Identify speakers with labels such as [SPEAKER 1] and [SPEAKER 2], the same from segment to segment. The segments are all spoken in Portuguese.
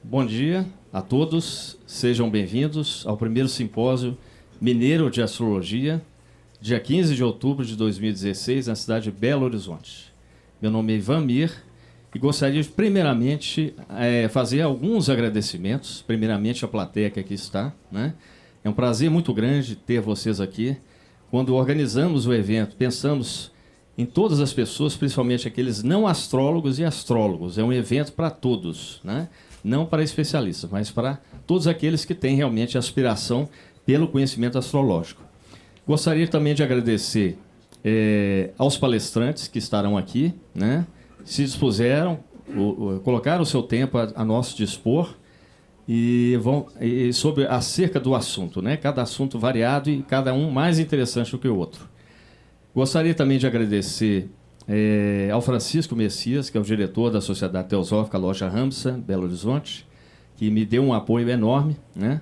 [SPEAKER 1] Bom dia a todos, sejam bem-vindos ao primeiro simpósio mineiro de astrologia, dia 15 de outubro de 2016, na cidade de Belo Horizonte. Meu nome é Ivan Mir e gostaria de, primeiramente, fazer alguns agradecimentos, primeiramente à plateia que aqui está, né? É um prazer muito grande ter vocês aqui. Quando organizamos o evento, pensamos em todas as pessoas, principalmente aqueles não astrólogos e astrólogos. É um evento para todos, né? Não para especialistas, mas para todos aqueles que têm realmente aspiração pelo conhecimento astrológico. Gostaria também de agradecer aos palestrantes que estarão aqui, né? Se dispuseram, colocaram o seu tempo a nosso dispor e sobre acerca do assunto, né? Cada assunto variado e cada um mais interessante do que o outro. Gostaria também de agradecer ao Francisco Messias, que é o diretor da Sociedade Teosófica Loja Ramsa, Belo Horizonte, que me deu um apoio enorme, né?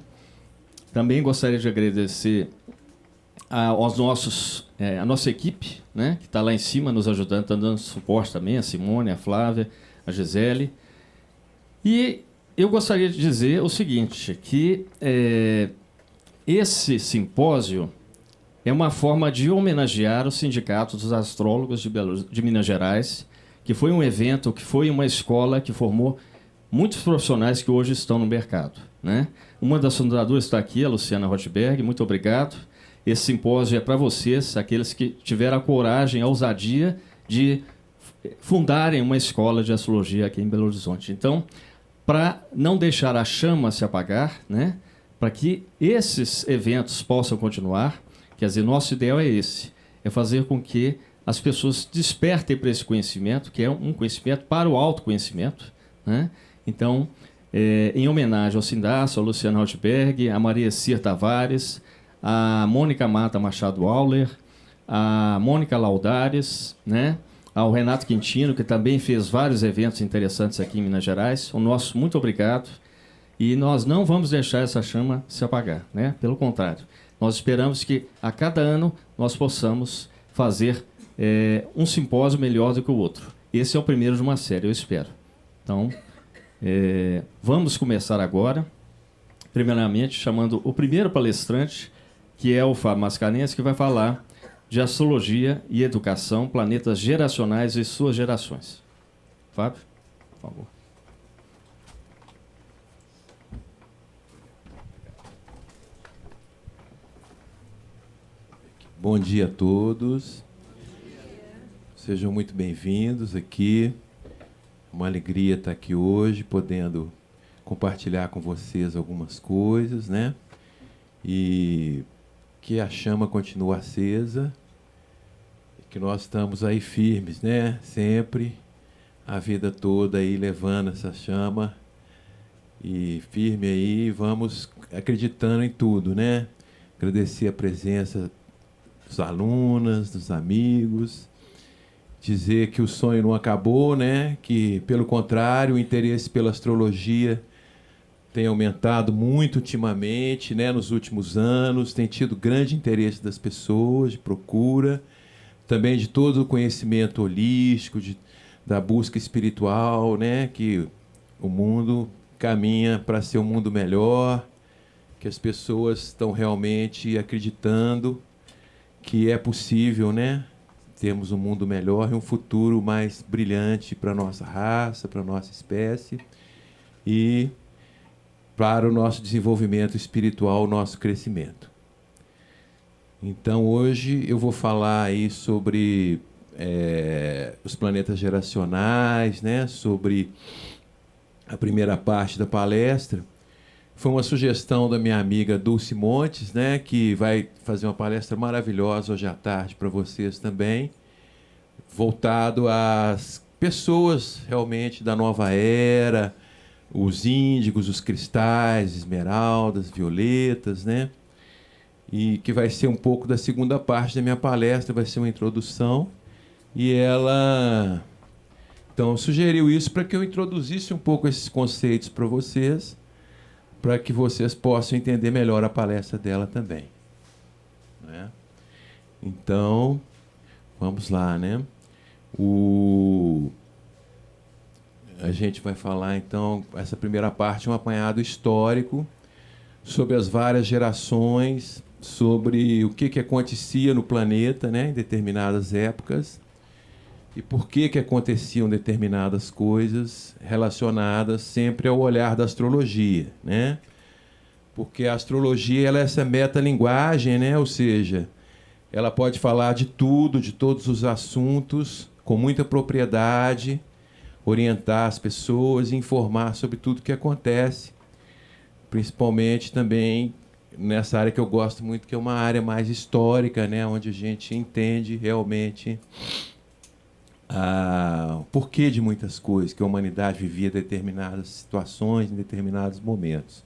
[SPEAKER 1] Também gostaria de agradecer aos a nossa equipe, né? Que está lá em cima nos ajudando, está dando suporte também, a Simone, a Flávia, a Gisele. E eu gostaria de dizer o seguinte, que esse simpósio é uma forma de homenagear o Sindicato dos Astrólogos de Minas Gerais, que foi um evento, que foi uma escola que formou muitos profissionais que hoje estão no mercado, né? Uma das fundadoras está aqui, a Luciana Rothberg, muito obrigado. Esse simpósio é para vocês, aqueles que tiveram a coragem, a ousadia de fundarem uma escola de astrologia aqui em Belo Horizonte. Então, para não deixar a chama se apagar, né? Para que esses eventos possam continuar, quer dizer, nosso ideal é esse, é fazer com que as pessoas despertem para esse conhecimento, que é um conhecimento para o autoconhecimento, né? Então, em homenagem ao Sindaço, ao Luciano Rothberg, a Maria Cir Tavares, a Mônica Mata Machado Auler, a Mônica Laudares, né? Ao Renato Quintino, que também fez vários eventos interessantes aqui em Minas Gerais. O nosso muito obrigado. E nós não vamos deixar essa chama se apagar, né? Pelo contrário. Nós esperamos que a cada ano nós possamos fazer um simpósio melhor do que o outro. Esse é o primeiro de uma série, eu espero. Então, vamos começar agora, primeiramente chamando o primeiro palestrante, que é o Fábio Mascarenhas, que vai falar de astrologia e educação, planetas geracionais e suas gerações. Fábio, por favor.
[SPEAKER 2] Bom dia a todos. Sejam muito bem-vindos aqui. Uma alegria estar aqui hoje, podendo compartilhar com vocês algumas coisas, né? E que a chama continue acesa, que nós estamos aí firmes, né? Sempre, a vida toda aí levando essa chama e firme aí, vamos acreditando em tudo, né? Agradecer a presença dos alunos, dos amigos, dizer que o sonho não acabou, né? Que, pelo contrário, o interesse pela astrologia tem aumentado muito ultimamente, né? Nos últimos anos, tem tido grande interesse das pessoas, de procura, também de todo o conhecimento holístico, da busca espiritual, né? Que o mundo caminha para ser um mundo melhor, que as pessoas estão realmente acreditando que é possível, né? Termos um mundo melhor e um futuro mais brilhante para a nossa raça, para a nossa espécie e para o nosso desenvolvimento espiritual, o nosso crescimento. Então, hoje eu vou falar aí sobre os planetas geracionais, né? Sobre a primeira parte da palestra. Foi uma sugestão da minha amiga Dulce Montes, né, que vai fazer uma palestra maravilhosa hoje à tarde para vocês também, voltado às pessoas realmente da nova era, os índigos, os cristais, esmeraldas, violetas, né? E que vai ser um pouco da segunda parte da minha palestra, vai ser uma introdução. E ela, então, sugeriu isso para que eu introduzisse um pouco esses conceitos para vocês, para que vocês possam entender melhor a palestra dela também, né? Então, vamos lá, né? a gente vai falar, então, essa primeira parte, um apanhado histórico sobre as várias gerações, sobre o que acontecia no planeta, né, em determinadas épocas, e por que aconteciam determinadas coisas relacionadas sempre ao olhar da astrologia, né? Porque a astrologia ela é essa metalinguagem, né? Ou seja, ela pode falar de tudo, de todos os assuntos, com muita propriedade, orientar as pessoas e informar sobre tudo o que acontece, principalmente também nessa área que eu gosto muito, que é uma área mais histórica, né? Onde a gente entende realmente o porquê de muitas coisas, que a humanidade vivia determinadas situações, em determinados momentos,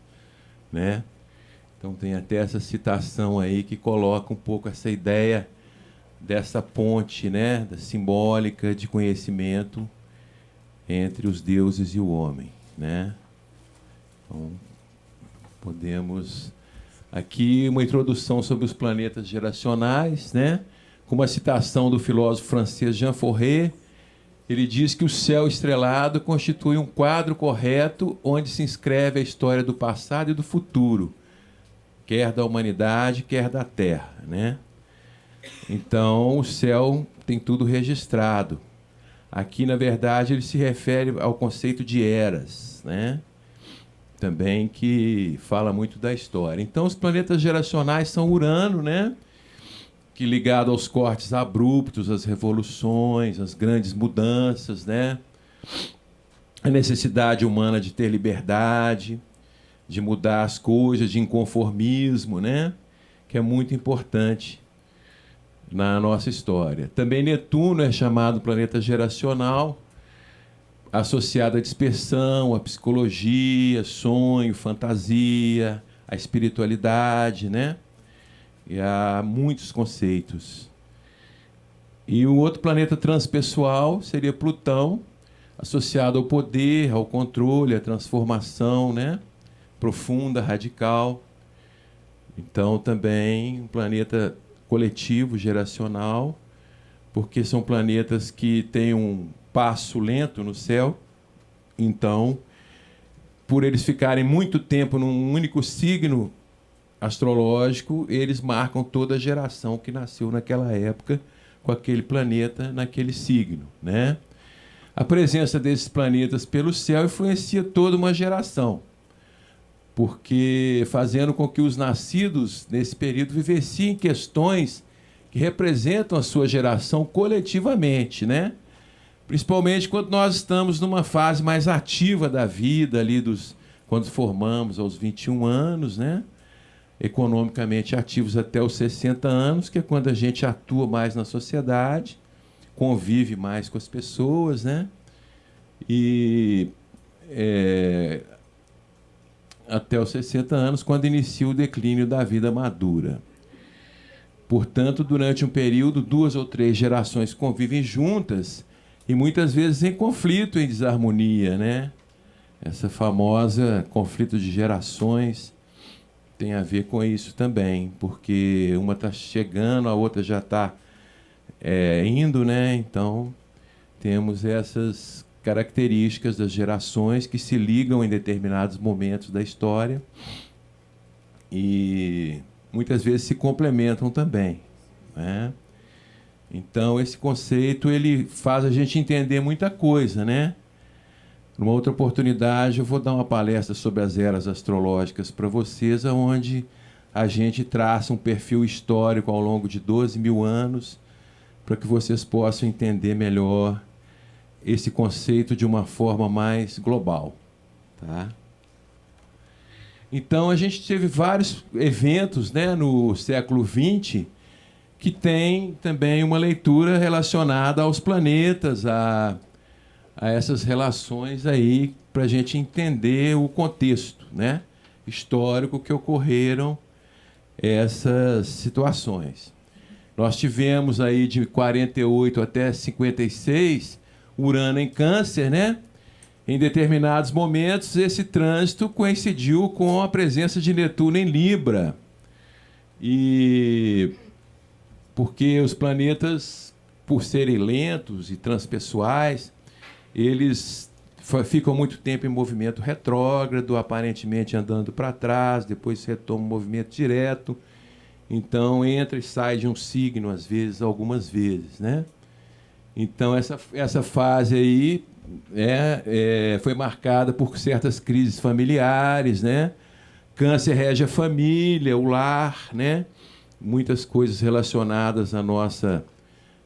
[SPEAKER 2] né? Então tem até essa citação aí que coloca um pouco essa ideia dessa ponte, né, da simbólica de conhecimento entre os deuses e o homem, né? Então, podemos aqui uma introdução sobre os planetas geracionais, né? Com uma citação do filósofo francês Jean Fourré. Ele diz que o céu estrelado constitui um quadro correto onde se inscreve a história do passado e do futuro, quer da humanidade, quer da Terra, né? Então, o céu tem tudo registrado. Aqui, na verdade, ele se refere ao conceito de eras, né? Também que fala muito da história. Então, os planetas geracionais são Urano, né? Que ligado aos cortes abruptos, às revoluções, às grandes mudanças, né? A necessidade humana de ter liberdade, de mudar as coisas, de inconformismo, né? Que é muito importante na nossa história. Também Netuno é chamado planeta geracional, associado à dispersão, à psicologia, sonho, fantasia, à espiritualidade, né? E há muitos conceitos. E o outro planeta transpessoal seria Plutão, associado ao poder, ao controle, à transformação, né? Profunda, radical. Então, também um planeta coletivo, geracional, porque são planetas que têm um passo lento no céu. Então, por eles ficarem muito tempo num único signo astrológico, eles marcam toda a geração que nasceu naquela época com aquele planeta naquele signo, né? A presença desses planetas pelo céu influencia toda uma geração, porque fazendo com que os nascidos nesse período vivenciem questões que representam a sua geração coletivamente, né? Principalmente quando nós estamos numa fase mais ativa da vida, ali quando formamos aos 21 anos, né? Economicamente ativos até os 60 anos, que é quando a gente atua mais na sociedade, convive mais com as pessoas, né? E até os 60 anos, quando inicia o declínio da vida madura. Portanto, durante um período, 2 ou 3 gerações convivem juntas e muitas vezes em conflito, em desarmonia, né? Essa famosa conflito de gerações tem a ver com isso também, porque uma está chegando, a outra já está indo, né? Então, temos essas características das gerações que se ligam em determinados momentos da história e muitas vezes se complementam também, né? Então, esse conceito ele faz a gente entender muita coisa, né? Numa outra oportunidade, eu vou dar uma palestra sobre as eras astrológicas para vocês, onde a gente traça um perfil histórico ao longo de 12 mil anos, para que vocês possam entender melhor esse conceito de uma forma mais global, tá? Então, a gente teve vários eventos, né, no século XX que tem também uma leitura relacionada aos planetas, a essas relações aí, para a gente entender o contexto, né, histórico que ocorreram essas situações. Nós tivemos aí de 48 até 56 Urano em Câncer, né? Em determinados momentos, esse trânsito coincidiu com a presença de Netuno em Libra. E porque os planetas, por serem lentos e transpessoais, eles ficam muito tempo em movimento retrógrado, aparentemente andando para trás, depois retoma o movimento direto. Então, entra e sai de um signo, às vezes, algumas vezes, né? Então, essa fase aí foi marcada por certas crises familiares, né? Câncer rege a família, o lar, né? Muitas coisas relacionadas à nossa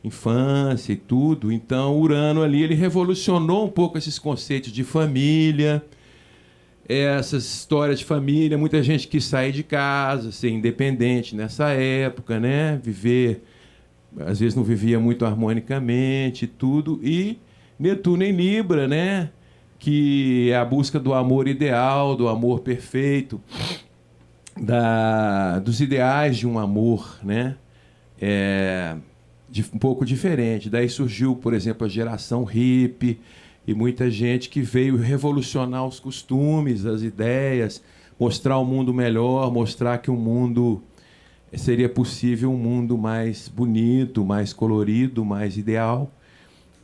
[SPEAKER 2] infância e tudo. Então, Urano ali, ele revolucionou um pouco esses conceitos de família, essas histórias de família. Muita gente quis sair de casa, ser independente nessa época, né? Viver, às vezes não vivia muito harmonicamente e tudo. E Netuno em Libra, né? Que é a busca do amor ideal, do amor perfeito, dos ideais de um amor, né? Um pouco diferente. Daí surgiu, por exemplo, a geração hippie e muita gente que veio revolucionar os costumes, as ideias, mostrar o mundo melhor, mostrar que o mundo seria possível um mundo mais bonito, mais colorido, mais ideal.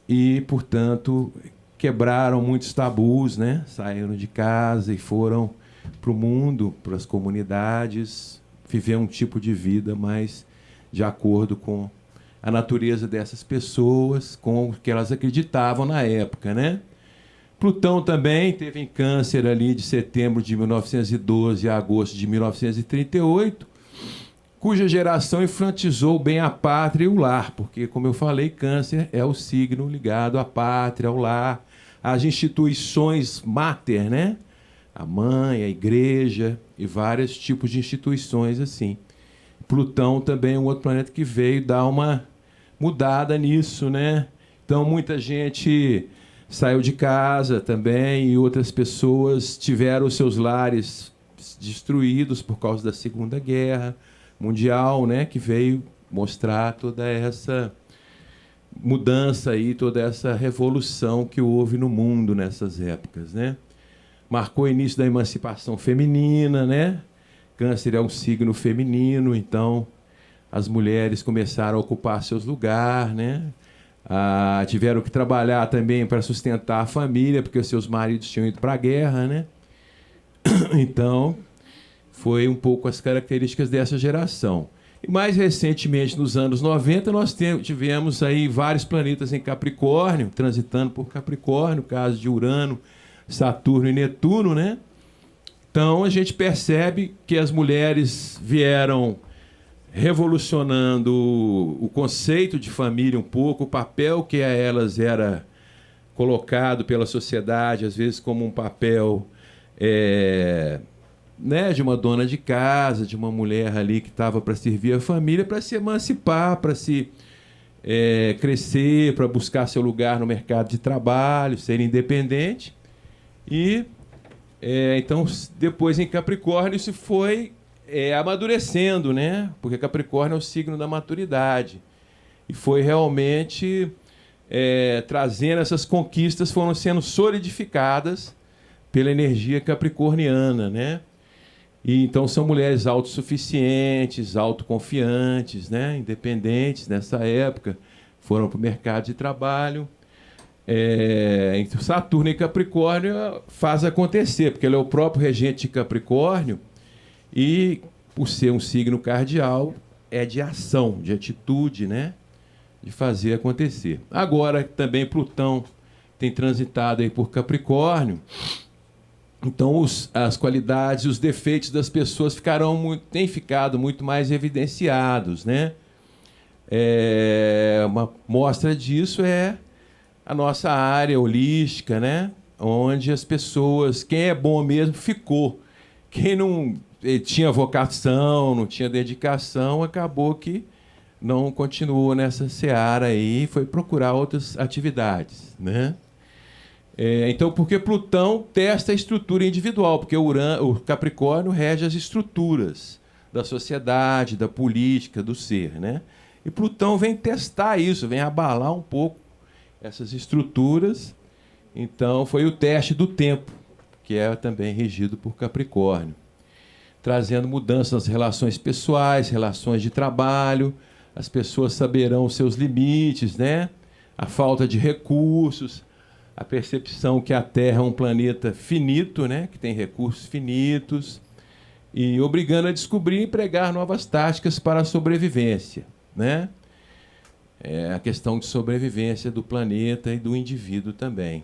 [SPEAKER 2] E, portanto, quebraram muitos tabus, né? Saíram de casa e foram para o mundo, para as comunidades, viver um tipo de vida mais de acordo com a natureza dessas pessoas, com o que elas acreditavam na época, né? Plutão também teve em Câncer ali de setembro de 1912 a agosto de 1938, cuja geração enfatizou bem a pátria e o lar, porque, como eu falei, Câncer é o signo ligado à pátria, ao lar, às instituições mater, né? A mãe, a igreja e vários tipos de instituições assim. Plutão também é um outro planeta que veio dar uma mudada nisso, né? Então, muita gente saiu de casa também e outras pessoas tiveram os seus lares destruídos por causa da Segunda Guerra Mundial, né? Que veio mostrar toda essa mudança aí, toda essa revolução que houve no mundo nessas épocas, né? Marcou o início da emancipação feminina, né? Câncer é um signo feminino, então as mulheres começaram a ocupar seus lugares, né? Tiveram que trabalhar também para sustentar a família, porque os seus maridos tinham ido para a guerra, né? Então, foi um pouco as características dessa geração. E mais recentemente, nos anos 90, nós tivemos aí vários planetas em Capricórnio, transitando por Capricórnio, caso de Urano, Saturno e Netuno, né? Então, a gente percebe que as mulheres vieram revolucionando o conceito de família um pouco, o papel que a elas era colocado pela sociedade, às vezes como um papel né, de uma dona de casa, de uma mulher ali que estava para servir a família, para se emancipar, para se crescer, para buscar seu lugar no mercado de trabalho, ser independente. E então, depois em Capricórnio, isso foi amadurecendo, né? Porque Capricórnio é o signo da maturidade. E foi realmente trazendo essas conquistas, foram sendo solidificadas pela energia capricorniana, né? E então são mulheres autossuficientes, autoconfiantes, né? Independentes nessa época, foram para o mercado de trabalho. Então Saturno em Capricórnio faz acontecer, porque ele é o próprio regente de Capricórnio e, por ser um signo cardial, é de ação, de atitude, né? De fazer acontecer. Agora, também Plutão tem transitado aí por Capricórnio, então as qualidades e os defeitos das pessoas têm ficado muito mais evidenciados, né? Uma mostra disso é a nossa área holística, né? Onde as pessoas, quem é bom mesmo, ficou. Quem não tinha vocação, não tinha dedicação, acabou que não continuou nessa seara aí, foi procurar outras atividades, né? Então, porque Plutão testa a estrutura individual, porque o Capricórnio rege as estruturas da sociedade, da política, do ser, né? E Plutão vem testar isso, vem abalar um pouco essas estruturas. Então, foi o teste do tempo, que é também regido por Capricórnio, trazendo mudanças nas relações pessoais, relações de trabalho. As pessoas saberão os seus limites, né? A falta de recursos, a percepção que a Terra é um planeta finito, né, que tem recursos finitos, e obrigando a descobrir e empregar novas táticas para a sobrevivência, né? É a questão de sobrevivência do planeta e do indivíduo também.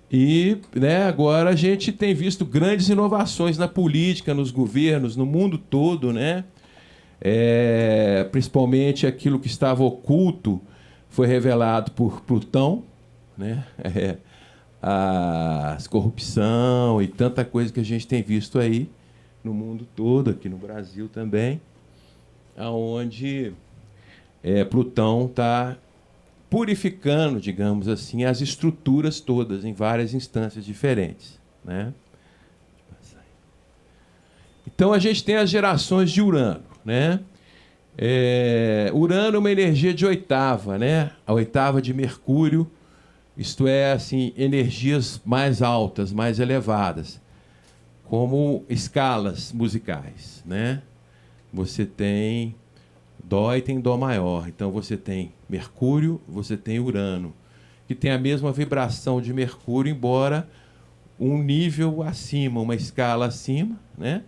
[SPEAKER 2] E, né, agora a gente tem visto grandes inovações na política, nos governos, no mundo todo, né? Principalmente aquilo que estava oculto foi revelado por Plutão, né? A corrupção e tanta coisa que a gente tem visto aí no mundo todo, aqui no Brasil também, aonde Plutão está purificando, digamos assim, as estruturas todas em várias instâncias diferentes, né? Então a gente tem as gerações de Urano, né? Urano é uma energia de oitava, né? A oitava de Mercúrio, isto é, assim, energias mais altas, mais elevadas, como escalas musicais, né? Você tem Dó e tem Dó maior. Então você tem Mercúrio, você tem Urano, que tem a mesma vibração de Mercúrio, embora um nível acima, uma escala acima, né?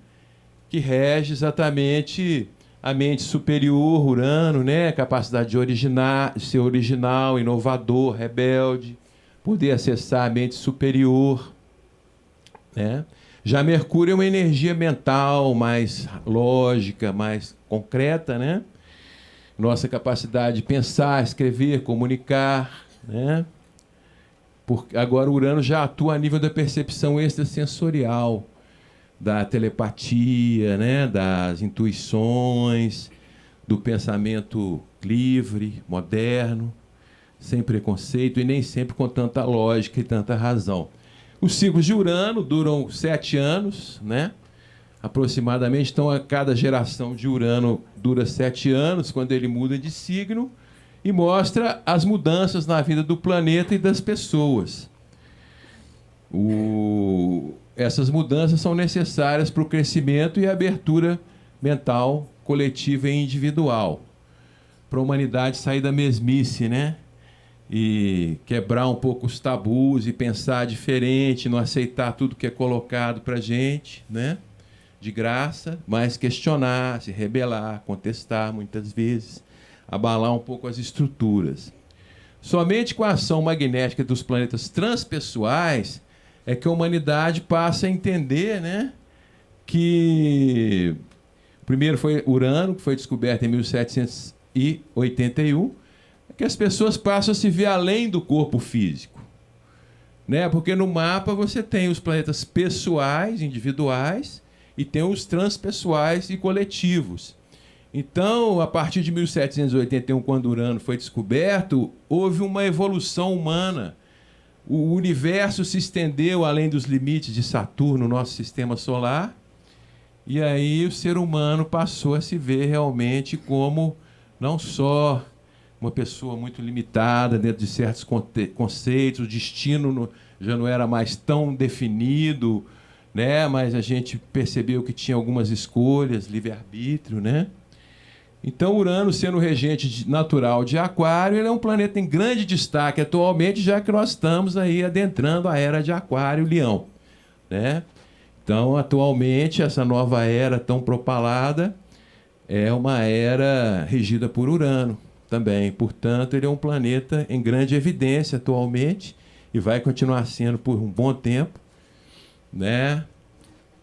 [SPEAKER 2] Que rege exatamente a mente superior, Urano, né? Capacidade de ser original, inovador, rebelde, poder acessar a mente superior, né? Já Mercúrio é uma energia mental, mais lógica, mais concreta, né? Nossa capacidade de pensar, escrever, comunicar, né? Agora o Urano já atua a nível da percepção extrasensorial, da telepatia, né? Das intuições, do pensamento livre, moderno, sem preconceito e nem sempre com tanta lógica e tanta razão. Os ciclos de Urano duram 7 anos, né? Aproximadamente. Então, a cada geração de Urano dura 7 anos, quando ele muda de signo, e mostra as mudanças na vida do planeta e das pessoas. Essas mudanças são necessárias para o crescimento e a abertura mental, coletiva e individual, para a humanidade sair da mesmice, né? E quebrar um pouco os tabus e pensar diferente, não aceitar tudo que é colocado para a gente, né? De graça, mas questionar, se rebelar, contestar muitas vezes, abalar um pouco as estruturas. Somente com a ação magnética dos planetas transpessoais é que a humanidade passa a entender, né, que primeiro foi Urano, que foi descoberto em 1781, que as pessoas passam a se ver além do corpo físico, né? Porque no mapa você tem os planetas pessoais, individuais, e tem os transpessoais e coletivos. Então, a partir de 1781, quando Urano foi descoberto, houve uma evolução humana. O universo se estendeu além dos limites de Saturno, nosso sistema solar, e aí o ser humano passou a se ver realmente como não só uma pessoa muito limitada dentro de certos conceitos, o destino já não era mais tão definido, né? Mas a gente percebeu que tinha algumas escolhas, livre-arbítrio, né? Então, Urano, sendo regente natural de Aquário, ele é um planeta em grande destaque atualmente, já que nós estamos aí adentrando a era de Aquário-Leão, né? Então, atualmente, essa nova era tão propalada é uma era regida por Urano também. Portanto, ele é um planeta em grande evidência atualmente e vai continuar sendo por um bom tempo, né?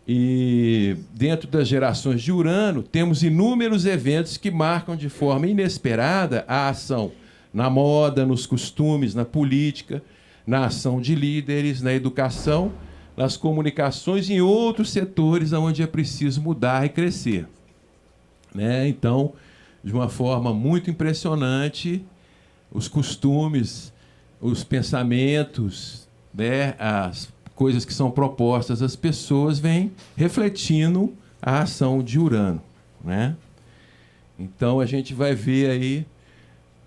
[SPEAKER 2] E dentro das gerações de Urano, temos inúmeros eventos que marcam de forma inesperada a ação na moda, nos costumes, na política, na ação de líderes, na educação, nas comunicações e em outros setores onde é preciso mudar e crescer, né? Então, de uma forma muito impressionante, os costumes, os pensamentos, né, as coisas que são propostas às pessoas vêm refletindo a ação de Urano, né? Então, a gente vai ver aí,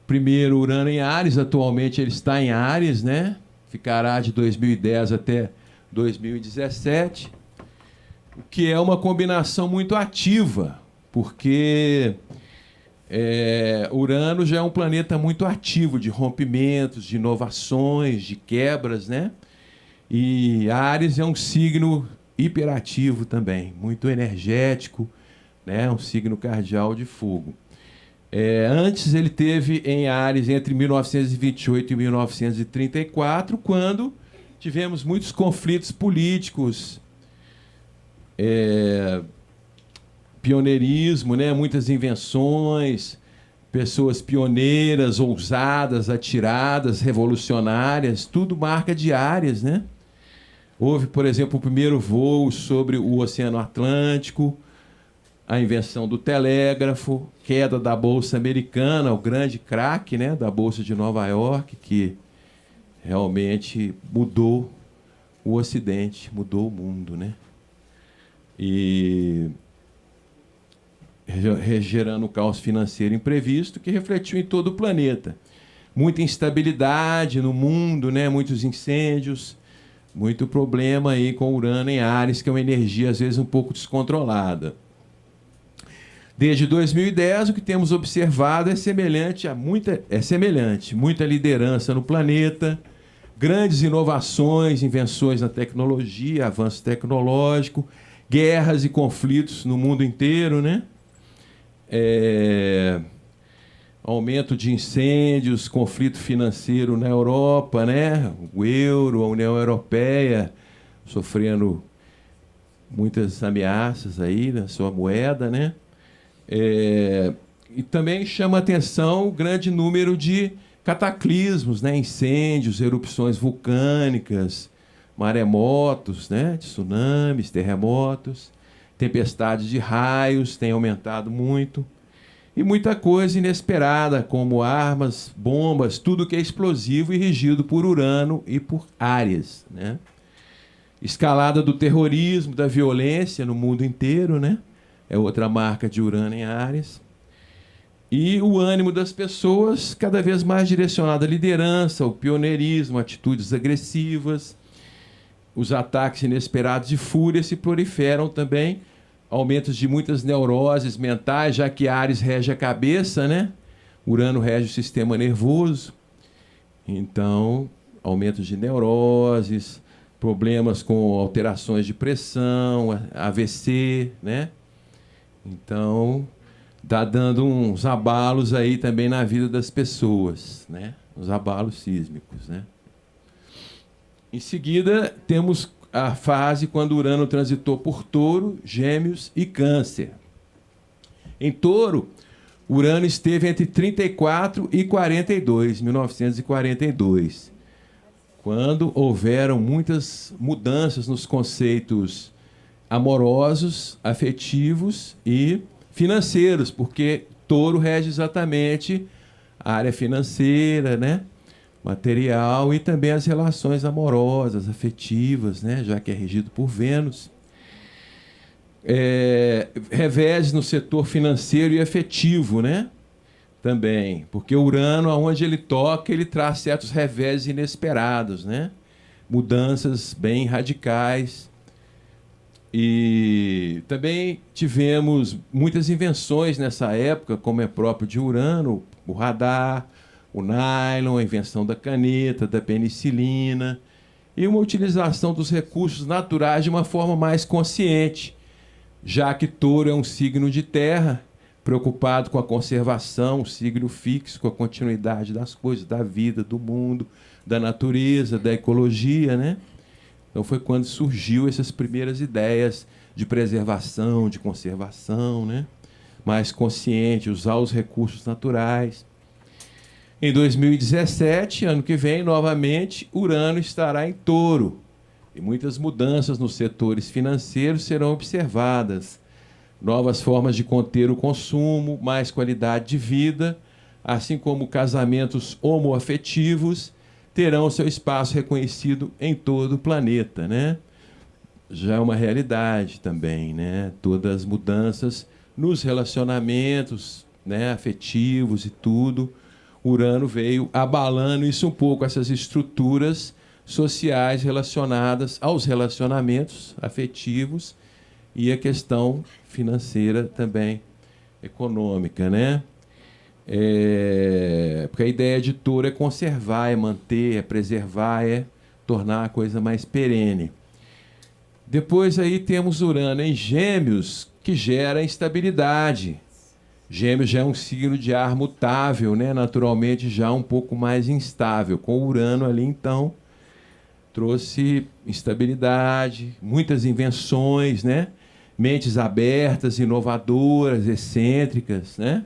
[SPEAKER 2] primeiro, Urano em Áries. Atualmente ele está em Áries, né? Ficará de 2010 até 2017, o que é uma combinação muito ativa, porque Urano já é um planeta muito ativo, de rompimentos, de inovações, de quebras, né? E Áries é um signo hiperativo também, muito energético, né? Um signo cardial de fogo. Antes ele teve em Áries entre 1928 e 1934, quando tivemos muitos conflitos políticos, pioneirismo, né? Muitas invenções, pessoas pioneiras, ousadas, atiradas, revolucionárias, tudo marca de Áries, né? Houve, por exemplo, o primeiro voo sobre o Oceano Atlântico, a invenção do telégrafo, queda da Bolsa Americana, o grande craque, né, da Bolsa de Nova York, que realmente mudou o Ocidente, mudou o mundo, né? E gerando um caos financeiro imprevisto que refletiu em todo o planeta. Muita instabilidade no mundo, né? Muitos incêndios, muito problema aí com Urano em Áries, que é uma energia às vezes um pouco descontrolada. Desde 2010, o que temos observado muita liderança no planeta, grandes inovações, invenções na tecnologia, avanço tecnológico, guerras e conflitos no mundo inteiro, né? Aumento de incêndios, conflito financeiro na Europa, né? O euro, a União Europeia sofrendo muitas ameaças aí na sua moeda, né? E também chama a atenção o grande número de cataclismos, né? Incêndios, erupções vulcânicas, maremotos, né? Tsunamis, terremotos, tempestades de raios têm aumentado muito. E muita coisa inesperada, como armas, bombas, tudo que é explosivo e regido por Urano e por Áries, né? Escalada do terrorismo, da violência no mundo inteiro, né? É outra marca de Urano em Áries. E o ânimo das pessoas cada vez mais direcionado à liderança, ao pioneirismo, atitudes agressivas. Os ataques inesperados de fúria se proliferam também. Aumentos de muitas neuroses mentais, já que Áries rege a cabeça, né? Urano rege o sistema nervoso. Então, aumentos de neuroses, problemas com alterações de pressão, AVC, né? Então, está dando uns abalos aí também na vida das pessoas, né? Uns abalos sísmicos, né? Em seguida, temos a fase quando Urano transitou por Touro, Gêmeos e Câncer. Em Touro, Urano esteve entre 34 e 42, 1942, quando houveram muitas mudanças nos conceitos amorosos, afetivos e financeiros, porque Touro rege exatamente a área financeira, né? Material e também as relações amorosas, afetivas, né? Já que é regido por Vênus. Revés no setor financeiro e afetivo, né? Também, porque o Urano, aonde ele toca, ele traz certos revés inesperados, né? Mudanças bem radicais. E também tivemos muitas invenções nessa época, como é próprio de Urano, o radar, o nylon, a invenção da caneta, da penicilina, e uma utilização dos recursos naturais de uma forma mais consciente, já que Touro é um signo de terra, preocupado com a conservação, um signo fixo, com a continuidade das coisas, da vida, do mundo, da natureza, da ecologia, né? Então foi quando surgiu essas primeiras ideias de preservação, de conservação, né? Mais consciente, usar os recursos naturais. Em 2017, ano que vem, novamente, Urano estará em Touro. E muitas mudanças nos setores financeiros serão observadas. Novas formas de conter o consumo, mais qualidade de vida, assim como casamentos homoafetivos, terão seu espaço reconhecido em todo o planeta, né? Já é uma realidade também, né? Todas as mudanças nos relacionamentos, né, afetivos e tudo. Urano veio abalando isso um pouco, essas estruturas sociais relacionadas aos relacionamentos afetivos e a questão financeira também, econômica, né? Porque a ideia editora é conservar, é manter, é preservar, é tornar a coisa mais perene. Depois aí temos Urano em Gêmeos, que gera instabilidade. Gêmeos já é um signo de ar mutável, né? Naturalmente já um pouco mais instável. Com Urano ali, então, trouxe instabilidade, muitas invenções, né? Mentes abertas, inovadoras, excêntricas, né?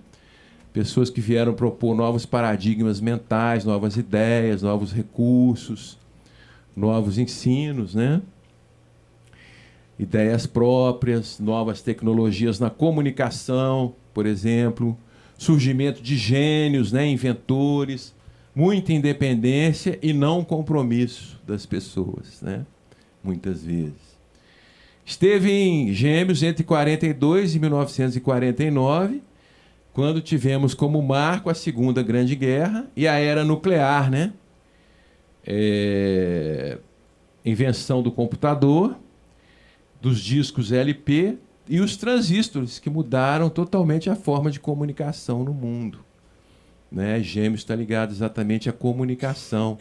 [SPEAKER 2] Pessoas que vieram propor novos paradigmas mentais, novas ideias, novos recursos, novos ensinos, né? Ideias próprias, novas tecnologias na comunicação, por exemplo, surgimento de gênios, né? Inventores, muita independência e não compromisso das pessoas, né? Muitas vezes. Esteve em Gêmeos entre 42 e 1949, quando tivemos como marco a Segunda Grande Guerra e a era nuclear, né? Invenção do computador, dos discos LP e os transistores, que mudaram totalmente a forma de comunicação no mundo, né? Gêmeos está ligado exatamente à comunicação,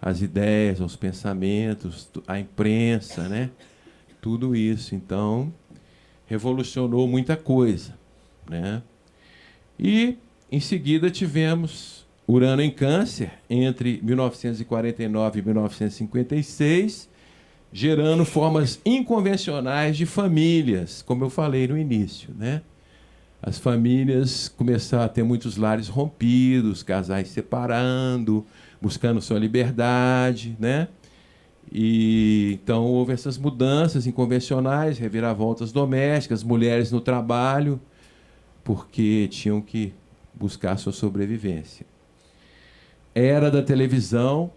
[SPEAKER 2] às ideias, aos pensamentos, à imprensa, né? Tudo isso. Então, revolucionou muita coisa, né? E, em seguida, tivemos Urano em Câncer, entre 1949 e 1956, gerando formas inconvencionais de famílias, como eu falei no início, né? As famílias começaram a ter muitos lares rompidos, casais separando, buscando sua liberdade, né? E então houve essas mudanças inconvencionais, reviravoltas domésticas, mulheres no trabalho, porque tinham que buscar sua sobrevivência. Era da televisão,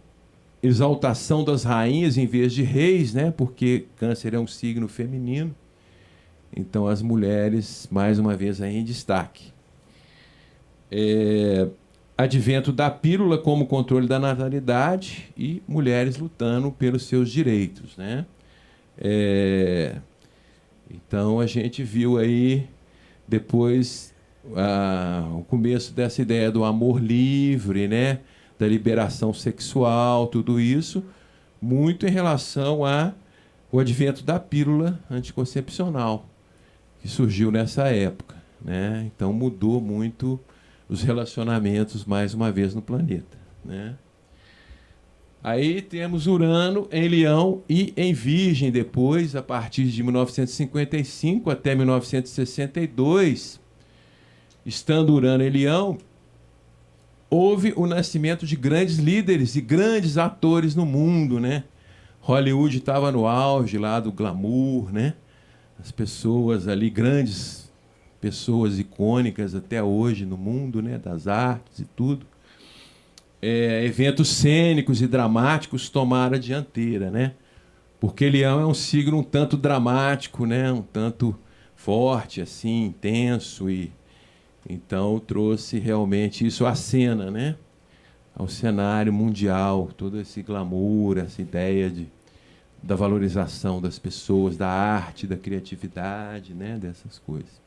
[SPEAKER 2] exaltação das rainhas em vez de reis, né? Porque Câncer é um signo feminino. Então, as mulheres, mais uma vez, aí em destaque. Advento da pílula como controle da natalidade e mulheres lutando pelos seus direitos, né? Então, a gente viu aí, depois, o começo dessa ideia do amor livre, né? Da liberação sexual, tudo isso, muito em relação ao advento da pílula anticoncepcional, que surgiu nessa época, né? Então mudou muito os relacionamentos, mais uma vez, no planeta, né? Aí temos Urano em Leão e em Virgem depois, a partir de 1955 até 1962, estando Urano em Leão, houve o nascimento de grandes líderes e grandes atores no mundo, né? Hollywood estava no auge lá do glamour, né? As pessoas ali, grandes pessoas icônicas até hoje no mundo, né? Das artes e tudo. Eventos cênicos e dramáticos tomaram a dianteira, né? Porque Leão é um signo um tanto dramático, né? Um tanto forte, assim, intenso, e então trouxe realmente isso à cena, né? Ao cenário mundial, todo esse glamour, essa ideia da valorização das pessoas, da arte, da criatividade, né? Dessas coisas.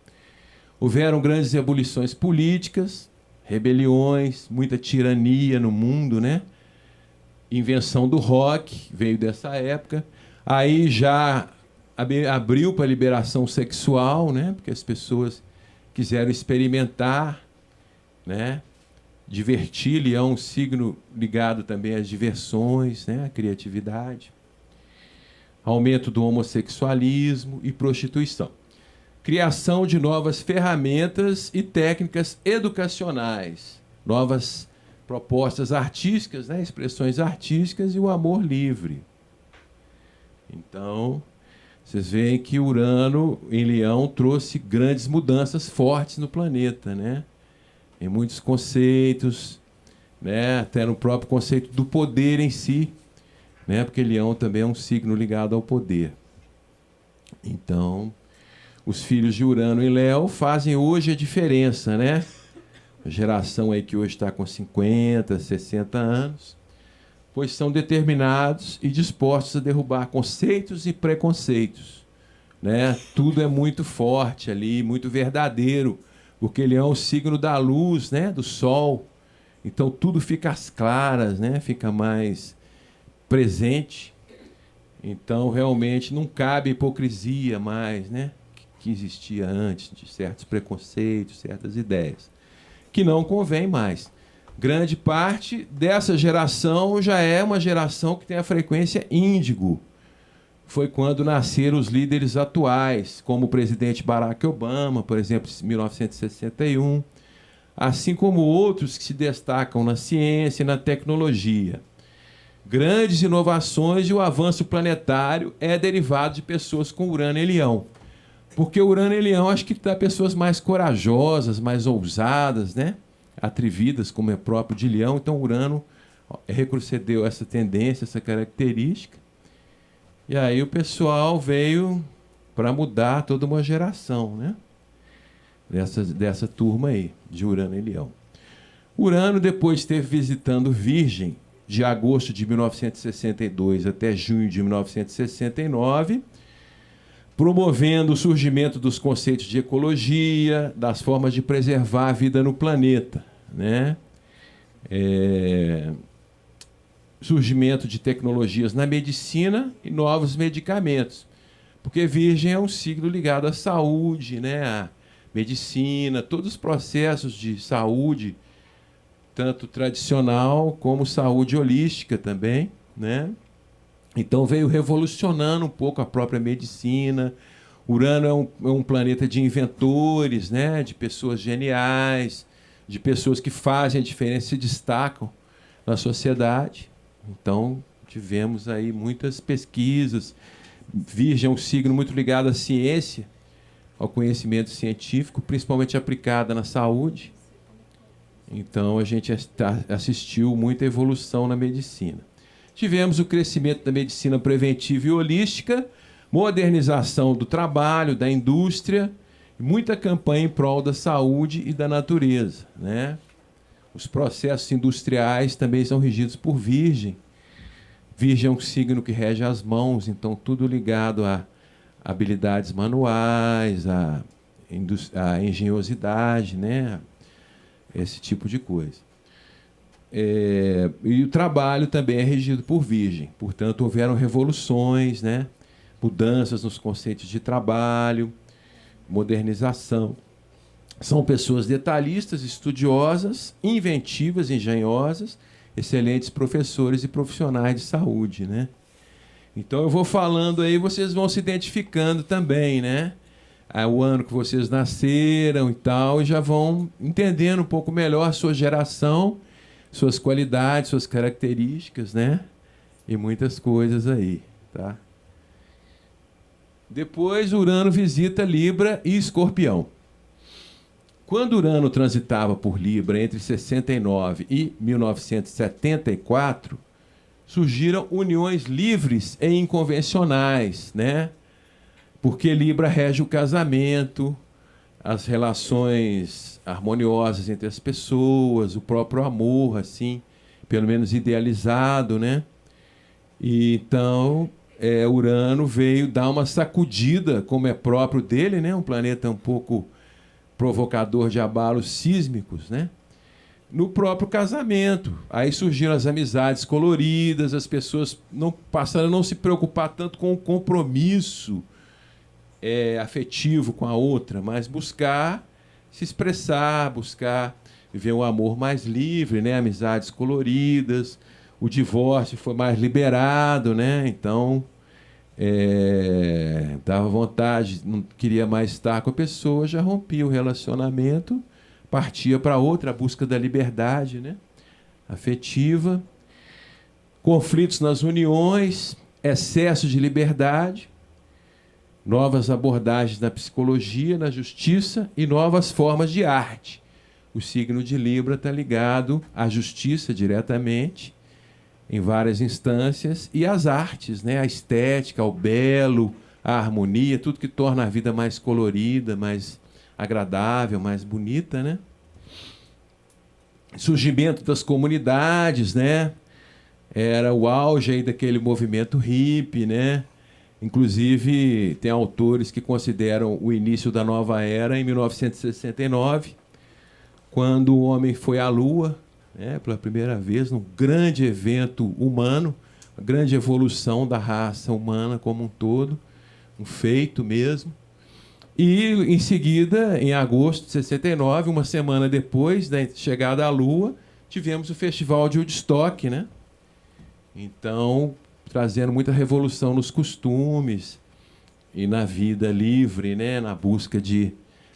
[SPEAKER 2] Houveram grandes ebulições políticas, rebeliões, muita tirania no mundo, né? Invenção do rock veio dessa época. Aí já abriu para a liberação sexual, né? Porque as pessoas quiseram experimentar, né? Divertir. Leão é um signo ligado também às diversões, né? À criatividade. Aumento do homossexualismo e prostituição. Criação de novas ferramentas e técnicas educacionais, novas propostas artísticas, né? Expressões artísticas e o amor livre. Então, vocês veem que Urano em Leão trouxe grandes mudanças fortes no planeta, né? Em muitos conceitos, né? Até no próprio conceito do poder em si, né? Porque Leão também é um signo ligado ao poder. Então, os filhos de Urano em Leão fazem hoje a diferença, né? A geração aí que hoje está com 50, 60 anos, pois são determinados e dispostos a derrubar conceitos e preconceitos, né? Tudo é muito forte ali, muito verdadeiro, porque Leão é o signo da luz, né? Do sol. Então tudo fica às claras, né? Fica mais presente. Então realmente não cabe hipocrisia mais, né? Que existia antes, de certos preconceitos, certas ideias, que não convém mais. Grande parte dessa geração já é uma geração que tem a frequência índigo. Foi quando nasceram os líderes atuais, como o presidente Barack Obama, por exemplo, em 1961, assim como outros que se destacam na ciência e na tecnologia. Grandes inovações e o avanço planetário é derivado de pessoas com Urano em Leão. Porque Urano em Leão acho que dá pessoas mais corajosas, mais ousadas, né? Atrevidas, como é próprio de Leão. Então Urano retrocedeu essa tendência, essa característica. E aí o pessoal veio para mudar toda uma geração, né? Dessa turma aí, de Urano em Leão. Urano depois esteve visitando Virgem, de agosto de 1962 até junho de 1969, promovendo o surgimento dos conceitos de ecologia, das formas de preservar a vida no planeta, né? Surgimento de tecnologias na medicina e novos medicamentos. Porque Virgem é um signo ligado à saúde, né? À medicina, todos os processos de saúde, tanto tradicional como saúde holística também, né? Então veio revolucionando um pouco a própria medicina. Urano é um planeta de inventores, né? De pessoas geniais, de pessoas que fazem a diferença, se destacam na sociedade. Então tivemos aí muitas pesquisas. Virgem é um signo muito ligado à ciência, ao conhecimento científico, principalmente aplicada na saúde. Então a gente assistiu muita evolução na medicina. Tivemos o crescimento da medicina preventiva e holística, modernização do trabalho, da indústria, muita campanha em prol da saúde e da natureza, né? Os processos industriais também são regidos por Virgem. Virgem é um signo que rege as mãos, então tudo ligado a habilidades manuais, a engenhosidade, né? Esse tipo de coisa. E o trabalho também é regido por Virgem. Portanto, houveram revoluções, né? Mudanças nos conceitos de trabalho, modernização. São pessoas detalhistas, estudiosas, inventivas, engenhosas, excelentes professores e profissionais de saúde, né? Então eu vou falando aí, vocês vão se identificando também, né? O ano que vocês nasceram e tal, e já vão entendendo um pouco melhor a sua geração, suas qualidades, suas características, né? E muitas coisas aí, tá? Depois, Urano visita Libra e Escorpião. Quando Urano transitava por Libra entre 69 e 1974, surgiram uniões livres e inconvencionais, né? Porque Libra rege o casamento, as relações harmoniosas entre as pessoas, o próprio amor, assim, pelo menos idealizado, né? E então, Urano veio dar uma sacudida, como é próprio dele, né? Um planeta um pouco provocador de abalos sísmicos, né? No próprio casamento. Aí surgiram as amizades coloridas, as pessoas passaram a não se preocupar tanto com o compromisso afetivo com a outra, mas buscar se expressar, buscar viver um amor mais livre, né? Amizades coloridas. O divórcio foi mais liberado, né? Então, dava vontade, não queria mais estar com a pessoa, já rompia o relacionamento, partia para outra, a busca da liberdade, né? Afetiva. Conflitos nas uniões, excesso de liberdade, novas abordagens na psicologia, na justiça e novas formas de arte. O signo de Libra está ligado à justiça diretamente, em várias instâncias, e às artes, né? A estética, o belo, a harmonia, tudo que torna a vida mais colorida, mais agradável, mais bonita, né? Surgimento das comunidades, né? Era o auge aí daquele movimento hippie, né? Inclusive, tem autores que consideram o início da nova era em 1969, quando o homem foi à Lua, né, pela primeira vez, num grande evento humano, uma grande evolução da raça humana como um todo, um feito mesmo. E, em seguida, em agosto de 69, uma semana depois da chegada à Lua, tivemos o Festival de Woodstock, né? Então, trazendo muita revolução nos costumes e na vida livre, né? Na busca de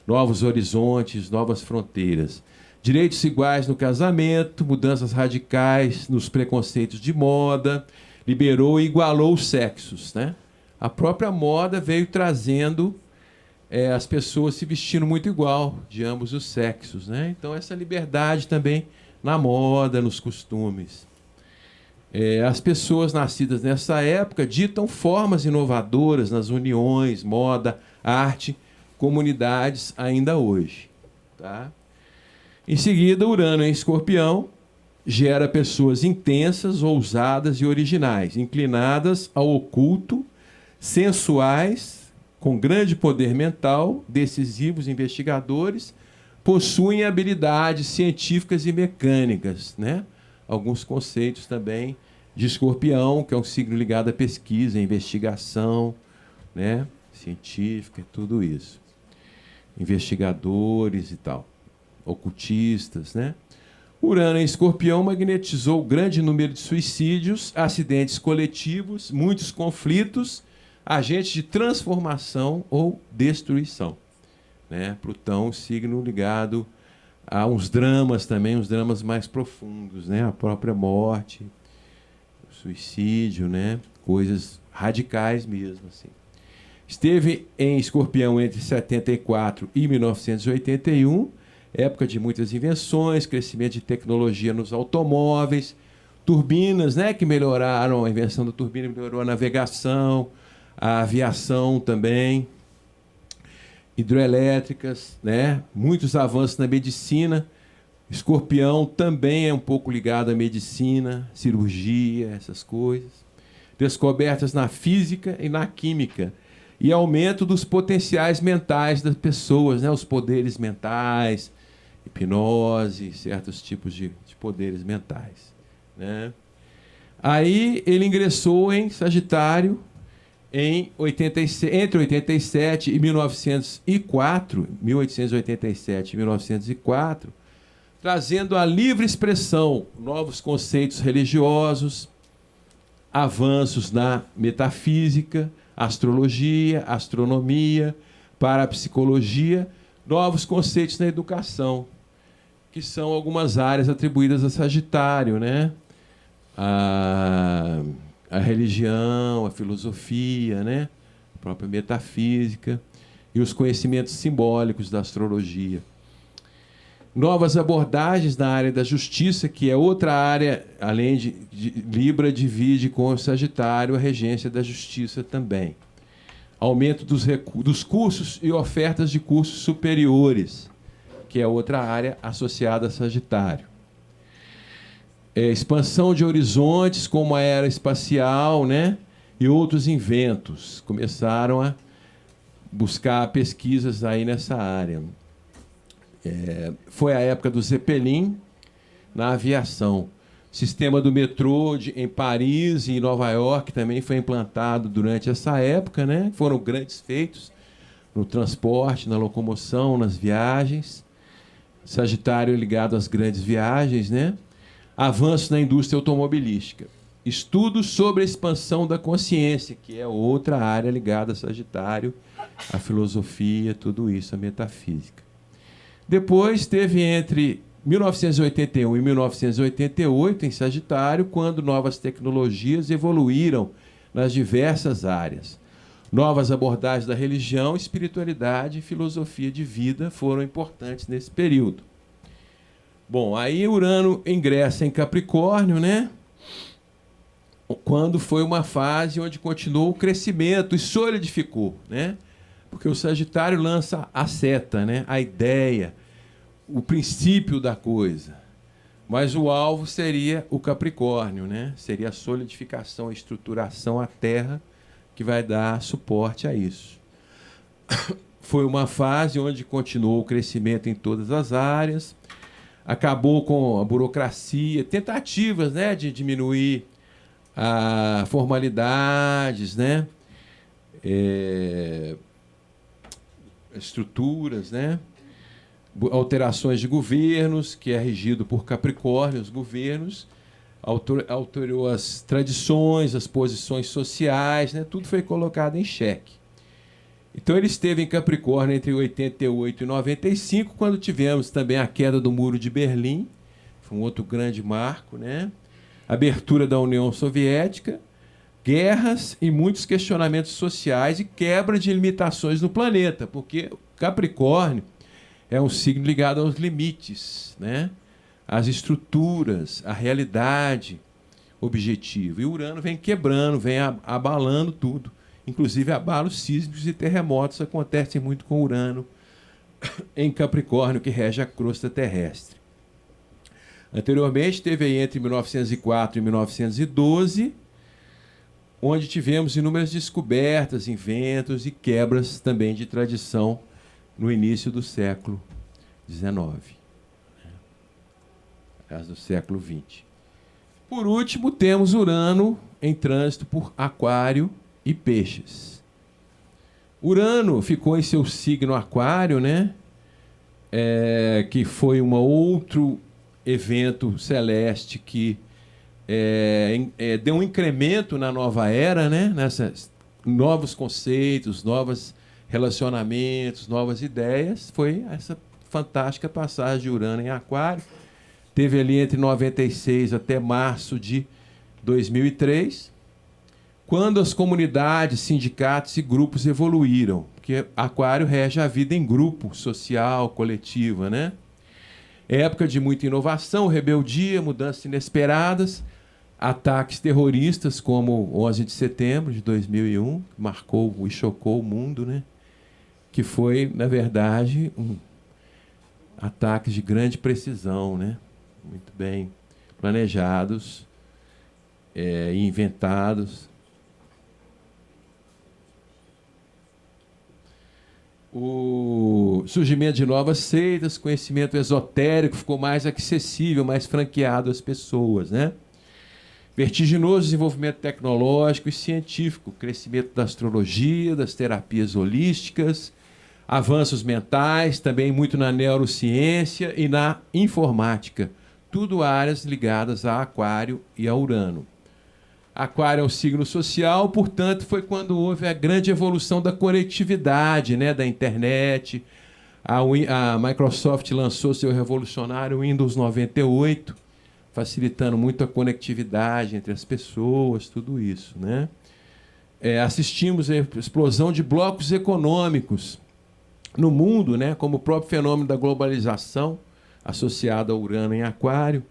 [SPEAKER 2] novos horizontes, novas fronteiras. Direitos iguais no casamento, mudanças radicais nos preconceitos de moda, liberou e igualou os sexos, né? A própria moda veio trazendo as pessoas se vestindo muito igual, de ambos os sexos, né? Então, essa liberdade também na moda, nos costumes. As pessoas nascidas nessa época ditam formas inovadoras nas uniões, moda, arte, comunidades ainda hoje. Tá? Em seguida, Urano em Escorpião gera pessoas intensas, ousadas e originais, inclinadas ao oculto, sensuais, com grande poder mental, decisivos investigadores, possuem habilidades científicas e mecânicas, né? Alguns conceitos também de Escorpião, que é um signo ligado à pesquisa, à investigação, né? Científica, tudo isso. Investigadores e tal, ocultistas, né? Urano em Escorpião magnetizou grande número de suicídios, acidentes coletivos, muitos conflitos, agentes de transformação ou destruição. Né? Plutão, signo ligado a uns dramas também, uns dramas mais profundos, né? A própria morte, o suicídio, né? Coisas radicais mesmo. Assim. Esteve em Escorpião entre 74 e 1981, época de muitas invenções, crescimento de tecnologia nos automóveis, turbinas, né? Que melhoraram, a invenção da turbina melhorou a navegação, a aviação também, hidroelétricas, né? Muitos avanços na medicina. Escorpião também é um pouco ligado à medicina, cirurgia, essas coisas. Descobertas na física e na química. E aumento dos potenciais mentais das pessoas, né? Os poderes mentais, hipnose, certos tipos de poderes mentais. Né? Aí ele ingressou em Sagitário, entre 87 e 1904, 1887 e 1904, trazendo a livre expressão novos conceitos religiosos, avanços na metafísica, astrologia, astronomia, parapsicologia, novos conceitos na educação, que são algumas áreas atribuídas a Sagitário, né? A religião, a filosofia, né? A própria metafísica e os conhecimentos simbólicos da astrologia. Novas abordagens na área da justiça, que é outra área, além de Libra, divide com o Sagitário a regência da justiça também. Aumento dos cursos e ofertas de cursos superiores, que é outra área associada a Sagitário. Expansão de horizontes, como a era espacial, né? E outros inventos. Começaram a buscar pesquisas aí nessa área. Foi a época do Zeppelin na aviação. Sistema do metrô em Paris e em Nova York também foi implantado durante essa época, né? Foram grandes feitos no transporte, na locomoção, nas viagens. Sagitário ligado às grandes viagens, né? Avanços na indústria automobilística. Estudos sobre a expansão da consciência, que é outra área ligada a Sagitário, a filosofia, tudo isso, a metafísica. Depois teve entre 1981 e 1988, em Sagitário, quando novas tecnologias evoluíram nas diversas áreas. Novas abordagens da religião, espiritualidade e filosofia de vida foram importantes nesse período. Bom, aí Urano ingressa em Capricórnio, né? Quando foi uma fase onde continuou o crescimento e solidificou, né? Porque o Sagitário lança a seta, né? A ideia, o princípio da coisa. Mas o alvo seria o Capricórnio, né? Seria a solidificação, a estruturação, a terra, que que vai dar suporte a isso. Foi uma fase onde continuou o crescimento em todas as áreas, acabou com a burocracia, tentativas, né, de diminuir as formalidades, né, estruturas, né, alterações de governos, que é regido por Capricórnio, os governos, alterou as tradições, as posições sociais, né, tudo foi colocado em xeque. Então ele esteve em Capricórnio entre 88 e 95, quando tivemos também a queda do Muro de Berlim, foi um outro grande marco, né? Abertura da União Soviética, guerras e muitos questionamentos sociais e quebra de limitações no planeta, porque Capricórnio é um signo ligado aos limites, né? Às estruturas, à realidade objetiva. E Urano vem quebrando, vem abalando tudo. Inclusive, abalos sísmicos e terremotos acontecem muito com Urano em Capricórnio, que rege a crosta terrestre. Anteriormente, teve aí entre 1904 e 1912, onde tivemos inúmeras descobertas, inventos e quebras também de tradição no início do século XIX, aliás, do século XX. Por último, temos Urano em trânsito por Aquário e Peixes. Urano ficou em seu signo Aquário, né? Que foi um outro evento celeste que deu um incremento na nova era, né? Nessas novos conceitos, novos relacionamentos, novas ideias. Foi essa fantástica passagem de Urano em Aquário. Teve ali entre 96 até março de 2003. Quando as comunidades, sindicatos e grupos evoluíram, porque Aquário rege a vida em grupo, social, coletiva, né? Época de muita inovação, rebeldia, mudanças inesperadas, ataques terroristas como o 11 de setembro de 2001, que marcou e chocou o mundo, né? Que foi, na verdade, ataques de grande precisão, né? Muito bem planejados e inventados. O surgimento de novas seitas, conhecimento esotérico ficou mais acessível, mais franqueado às pessoas, né? Vertiginoso desenvolvimento tecnológico e científico, crescimento da astrologia, das terapias holísticas, avanços mentais, também muito na neurociência e na informática, tudo áreas ligadas a Aquário e a Urano. Aquário é um signo social, portanto, foi quando houve a grande evolução da conectividade, né, da internet. A Microsoft lançou seu revolucionário Windows 98, facilitando muito a conectividade entre as pessoas, tudo isso, né? Assistimos a explosão de blocos econômicos no mundo, né, como o próprio fenômeno da globalização, associado a Urano em Aquário.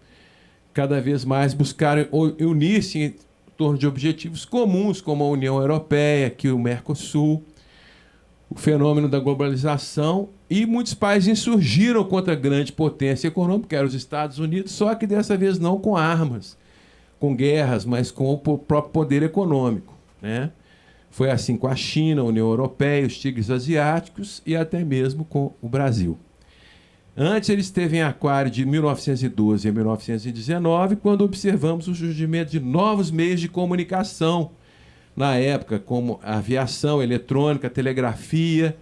[SPEAKER 2] Cada vez mais buscaram unir-se em torno de objetivos comuns, como a União Europeia, aqui o Mercosul, o fenômeno da globalização, e muitos países insurgiram contra a grande potência econômica, que era os Estados Unidos, só que dessa vez não com armas, com guerras, mas com o próprio poder econômico, né? Foi assim com a China, a União Europeia, os tigres asiáticos e até mesmo com o Brasil. Antes, ele esteve em Aquário de 1912 a 1919, quando observamos o surgimento de novos meios de comunicação na época, como a aviação eletrônica, a telegrafia,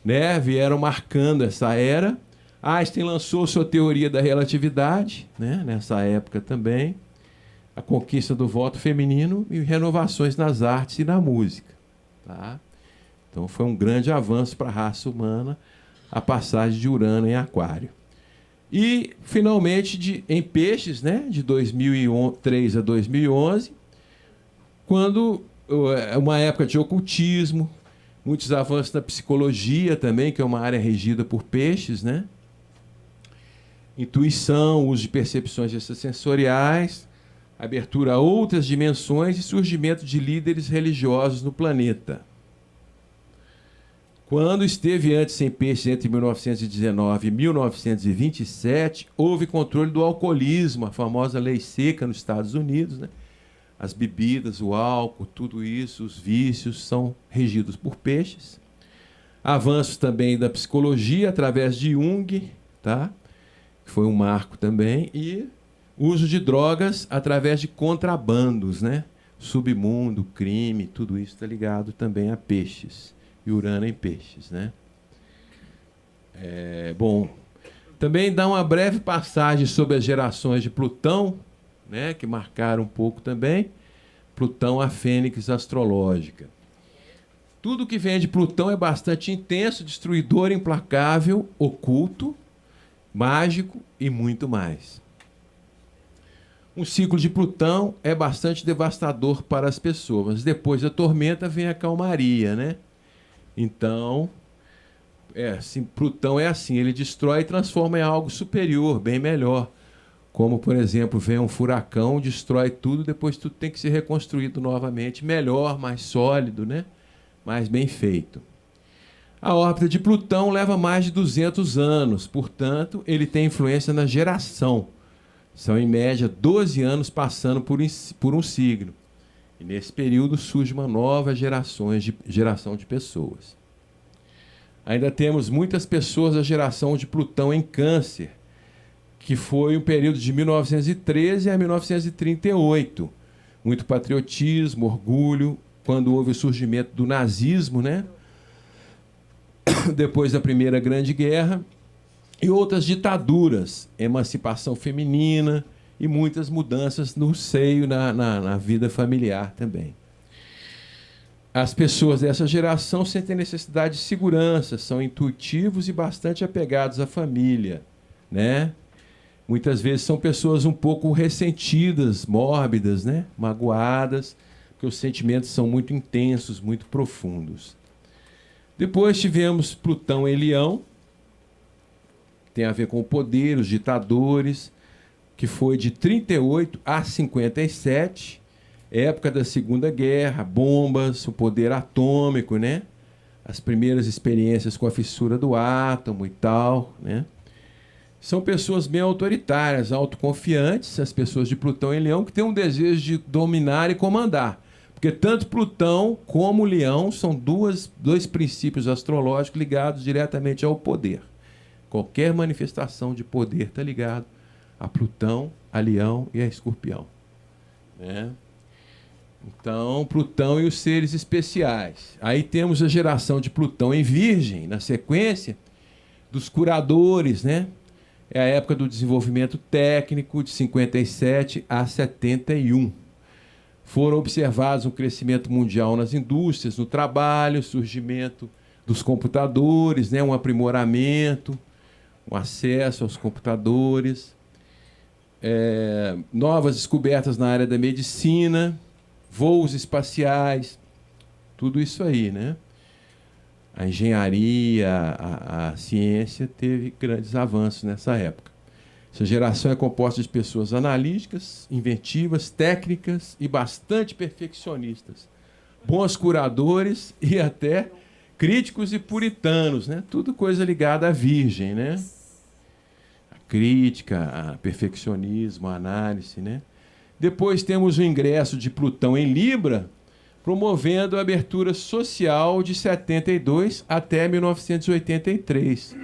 [SPEAKER 2] né, vieram marcando essa era. Einstein lançou sua teoria da relatividade, né, nessa época também, a conquista do voto feminino e renovações nas artes e na música. Tá? Então, foi um grande avanço para a raça humana a passagem de Urano em Aquário. E, finalmente, em Peixes, né, de 2003 a 2011, quando uma época de ocultismo, muitos avanços na psicologia também, que é uma área regida por Peixes, né? Intuição, uso de percepções extrasensoriais, abertura a outras dimensões e surgimento de líderes religiosos no planeta. Quando esteve antes em Peixes, entre 1919 e 1927, houve controle do alcoolismo, a famosa lei seca nos Estados Unidos, né? as bebidas, o álcool, tudo isso, os vícios são regidos por peixes. Avanços também da psicologia através de Jung, tá? Que foi um marco também, e uso de drogas através de contrabandos, né? Submundo, crime, tudo isso está ligado também a peixes, e Urano em peixes, né? Bom, também dá uma breve passagem sobre as gerações de Plutão, né, que marcaram um pouco também. Plutão, a fênix astrológica. Tudo que vem de Plutão é bastante intenso, destruidor, implacável, oculto, mágico e muito mais. Um ciclo de Plutão é bastante devastador para as pessoas, mas depois da tormenta vem a calmaria, né? Então, Plutão é assim, ele destrói e transforma em algo superior, bem melhor. Como, por exemplo, vem um furacão, destrói tudo, depois tudo tem que ser reconstruído novamente, melhor, mais sólido, né? Mais bem feito. A órbita de Plutão leva mais de 200 anos, portanto, ele tem influência na geração. São, em média, 12 anos passando por um signo. E, nesse período, surge uma nova geração de pessoas. Ainda temos muitas pessoas da geração de Plutão em Câncer, que foi um período de 1913 a 1938. Muito patriotismo, orgulho, quando houve o surgimento do nazismo, né? Depois da Primeira Grande Guerra, e outras ditaduras, emancipação feminina e muitas mudanças no seio, na vida familiar também. As pessoas dessa geração sentem necessidade de segurança, são intuitivos e bastante apegados à família, né? Muitas vezes são pessoas um pouco ressentidas, mórbidas, né? Magoadas, porque os sentimentos são muito intensos, muito profundos. Depois tivemos Plutão em Leão, que tem a ver com o poder, os ditadores, que foi de 38 a 57, época da Segunda Guerra, bombas, o poder atômico, né? As primeiras experiências com a fissura do átomo e tal, né? São pessoas bem autoritárias, autoconfiantes, as pessoas de Plutão em Leão, que têm um desejo de dominar e comandar. Porque tanto Plutão como Leão são dois princípios astrológicos ligados diretamente ao poder. Qualquer manifestação de poder está ligado a Plutão, a Leão e a Escorpião, né? Então, Plutão e os seres especiais. Aí temos a geração de Plutão em Virgem, na sequência, dos curadores, né? É a época do desenvolvimento técnico, de 57 a 71. Foram observados um crescimento mundial nas indústrias, no trabalho, surgimento dos computadores, né? Um aprimoramento, um acesso aos computadores, novas descobertas na área da medicina, voos espaciais, tudo isso aí, né? A engenharia, a ciência teve grandes avanços nessa época. Essa geração é composta de pessoas analíticas, inventivas, técnicas e bastante perfeccionistas. Bons curadores e até críticos e puritanos, né? Tudo coisa ligada à Virgem, né? A crítica, a perfeccionismo, a análise, né? Depois temos o ingresso de Plutão em Libra, promovendo a abertura social de 72 até 1983,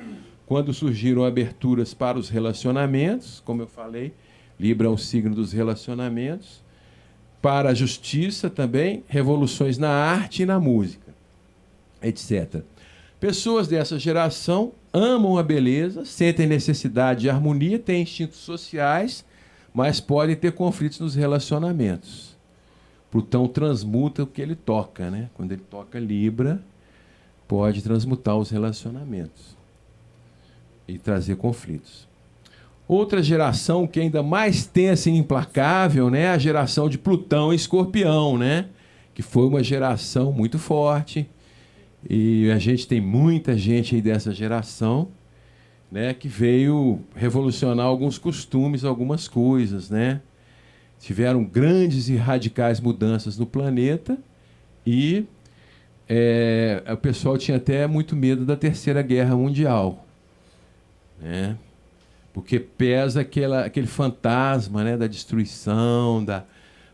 [SPEAKER 2] quando surgiram aberturas para os relacionamentos, como eu falei, Libra é um signo dos relacionamentos, para a justiça também, revoluções na arte e na música, etc. Pessoas dessa geração amam a beleza, sentem necessidade de harmonia, têm instintos sociais, mas podem ter conflitos nos relacionamentos. Plutão transmuta o que ele toca, né? Quando ele toca Libra, pode transmutar os relacionamentos e trazer conflitos. Outra geração que é ainda mais tensa e implacável, né? A geração de Plutão e Escorpião, né? Que foi uma geração muito forte. E a gente tem muita gente aí dessa geração, né? Que veio revolucionar alguns costumes, algumas coisas, né? Tiveram grandes e radicais mudanças no planeta e o pessoal tinha até muito medo da Terceira Guerra Mundial, né? Porque pesa aquele fantasma, né, da destruição, da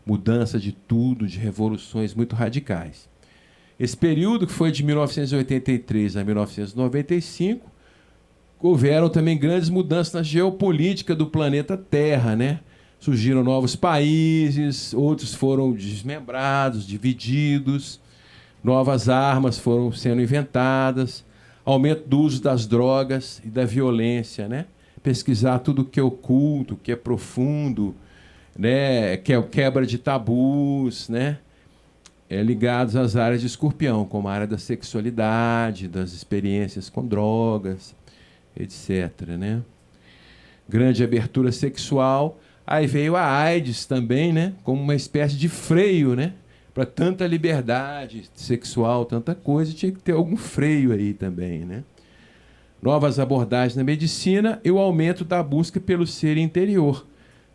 [SPEAKER 2] mudança de tudo, de revoluções muito radicais. Esse período, que foi de 1983 a 1995, houveram também grandes mudanças na geopolítica do planeta Terra, né? Surgiram novos países, outros foram desmembrados, divididos, novas armas foram sendo inventadas, aumento do uso das drogas e da violência, né? Pesquisar tudo que é oculto, que é profundo, né? Que é quebra de tabus, né? Ligados às áreas de Escorpião, como a área da sexualidade, das experiências com drogas, etc., né? Grande abertura sexual. Aí veio a AIDS também, né? Como uma espécie de freio, né? Para tanta liberdade sexual, tanta coisa, tinha que ter algum freio aí também, né? Novas abordagens na medicina e o aumento da busca pelo ser interior,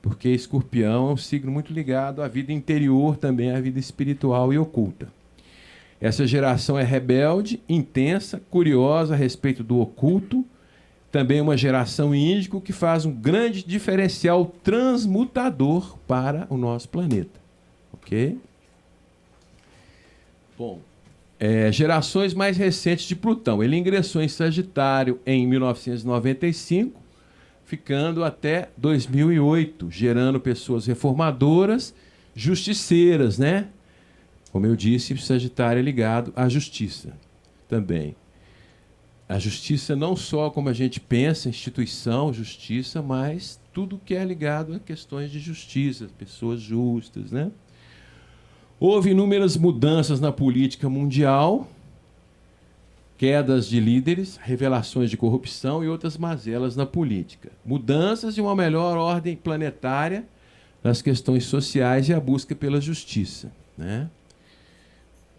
[SPEAKER 2] porque Escorpião é um signo muito ligado à vida interior também, à vida espiritual e oculta. Essa geração é rebelde, intensa, curiosa a respeito do oculto, também uma geração índigo que faz um grande diferencial transmutador para o nosso planeta. Ok? Bom, gerações mais recentes de Plutão. Ele ingressou em Sagitário em 1995, ficando até 2008, gerando pessoas reformadoras, justiceiras, né? Como eu disse, Sagitário é ligado à justiça também. A justiça não só como a gente pensa, instituição, justiça, mas tudo que é ligado a questões de justiça, pessoas justas, né? Houve inúmeras mudanças na política mundial, quedas de líderes, revelações de corrupção e outras mazelas na política. Mudanças de uma melhor ordem planetária nas questões sociais e a busca pela justiça, né?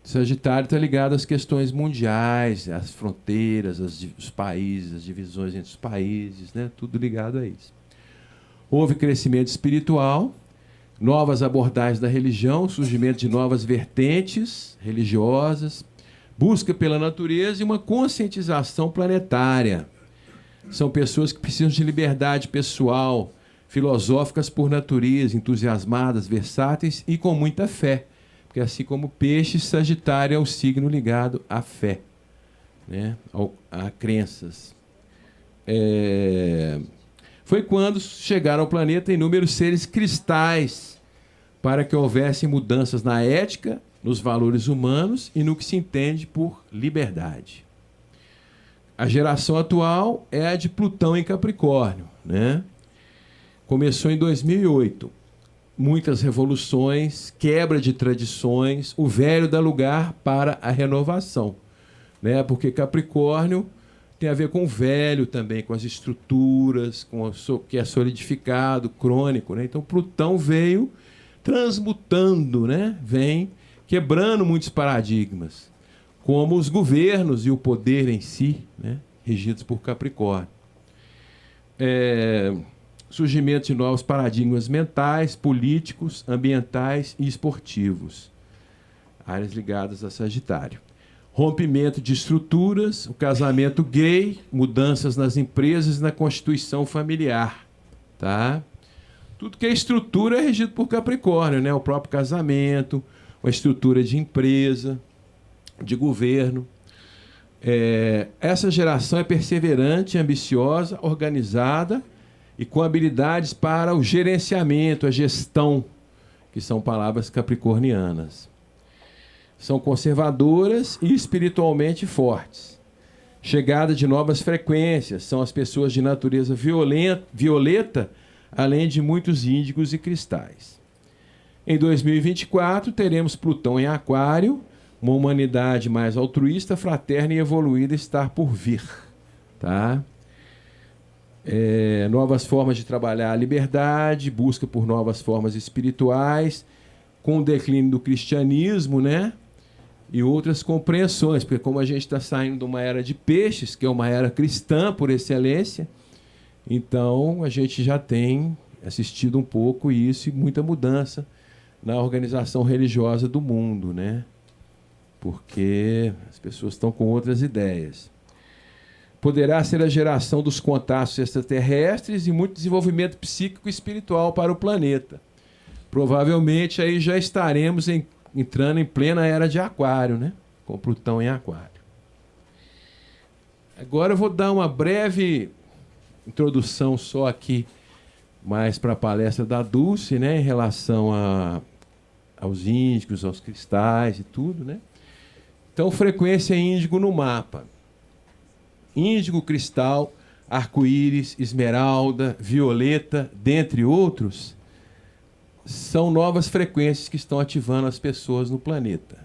[SPEAKER 2] Sagitário está ligado às questões mundiais, às fronteiras, os países, as divisões entre os países, né? Tudo ligado a isso. Houve crescimento espiritual, novas abordagens da religião, surgimento de novas vertentes religiosas, busca pela natureza e uma conscientização planetária. São pessoas que precisam de liberdade pessoal, filosóficas por natureza, entusiasmadas, versáteis e com muita fé. Porque assim como Peixe, Sagitário é o signo ligado à fé, né? A crenças. Foi quando chegaram ao planeta inúmeros seres cristais para que houvessem mudanças na ética, nos valores humanos e no que se entende por liberdade. A geração atual é a de Plutão em Capricórnio, né? Começou em 2008. Muitas revoluções, quebra de tradições, o velho dá lugar para a renovação, né? Porque Capricórnio tem a ver com o velho também, com as estruturas, com o que é solidificado, crônico, né? Então Plutão veio transmutando, né? Vem quebrando muitos paradigmas, como os governos e o poder em si, né? Regidos por Capricórnio. Surgimento de novos paradigmas mentais, políticos, ambientais e esportivos. Áreas ligadas a Sagitário. Rompimento de estruturas, o casamento gay, mudanças nas empresas e na constituição familiar. Tá? Tudo que é estrutura é regido por Capricórnio, né? O próprio casamento, uma estrutura de empresa, de governo. Essa geração é perseverante, ambiciosa, organizada e com habilidades para o gerenciamento, a gestão, que são palavras capricornianas. São conservadoras e espiritualmente fortes. Chegada de novas frequências, são as pessoas de natureza violeta, além de muitos índigos e cristais. Em 2024, teremos Plutão em Aquário, uma humanidade mais altruísta, fraterna e evoluída estar por vir. Tá? Novas formas de trabalhar a liberdade, busca por novas formas espirituais, com o declínio do cristianismo, né? E outras compreensões, porque como a gente está saindo de uma era de peixes, que é uma era cristã por excelência, então a gente já tem assistido um pouco isso e muita mudança na organização religiosa do mundo, né? Porque as pessoas estão com outras ideias. Poderá ser a geração dos contatos extraterrestres e muito desenvolvimento psíquico e espiritual para o planeta. Provavelmente aí já estaremos entrando em plena era de Aquário, né? Com Plutão em Aquário. Agora eu vou dar uma breve introdução só aqui, mais para a palestra da Dulce, né? Em relação aos índicos, aos cristais e tudo, né? Então, frequência índigo no mapa. Índigo, cristal, arco-íris, esmeralda, violeta, dentre outros, são novas frequências que estão ativando as pessoas no planeta.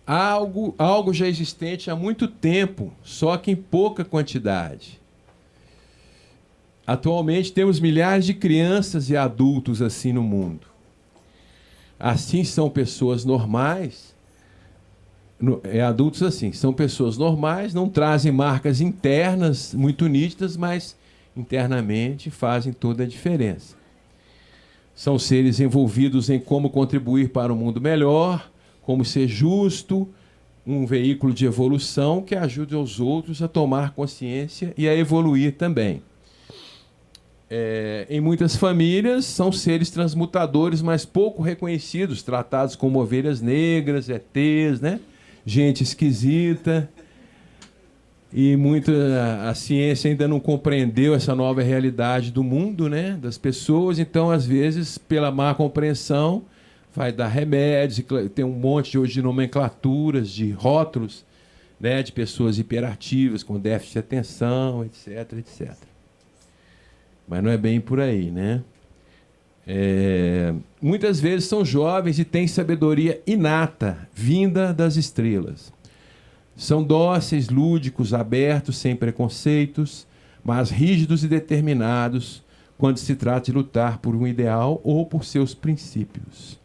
[SPEAKER 2] Algo já existente há muito tempo, só que em pouca quantidade. Atualmente temos milhares de crianças e adultos assim no mundo. Assim são pessoas normais, adultos assim, são pessoas normais, não trazem marcas internas muito nítidas, mas internamente fazem toda a diferença. São seres envolvidos em como contribuir para um mundo melhor, como ser justo, um veículo de evolução que ajude os outros a tomar consciência e a evoluir também. Em muitas famílias, são seres transmutadores, mas pouco reconhecidos, tratados como ovelhas negras, ETs, né? Gente esquisita. E a ciência ainda não compreendeu essa nova realidade do mundo, né? Das pessoas. Então, às vezes, pela má compreensão, vai dar remédios, tem um monte hoje de nomenclaturas, de rótulos, né? De pessoas hiperativas, com déficit de atenção, etc, etc. Mas não é bem por aí, né? Muitas vezes são jovens e têm sabedoria inata, vinda das estrelas. São dóceis, lúdicos, abertos, sem preconceitos, mas rígidos e determinados quando se trata de lutar por um ideal ou por seus princípios.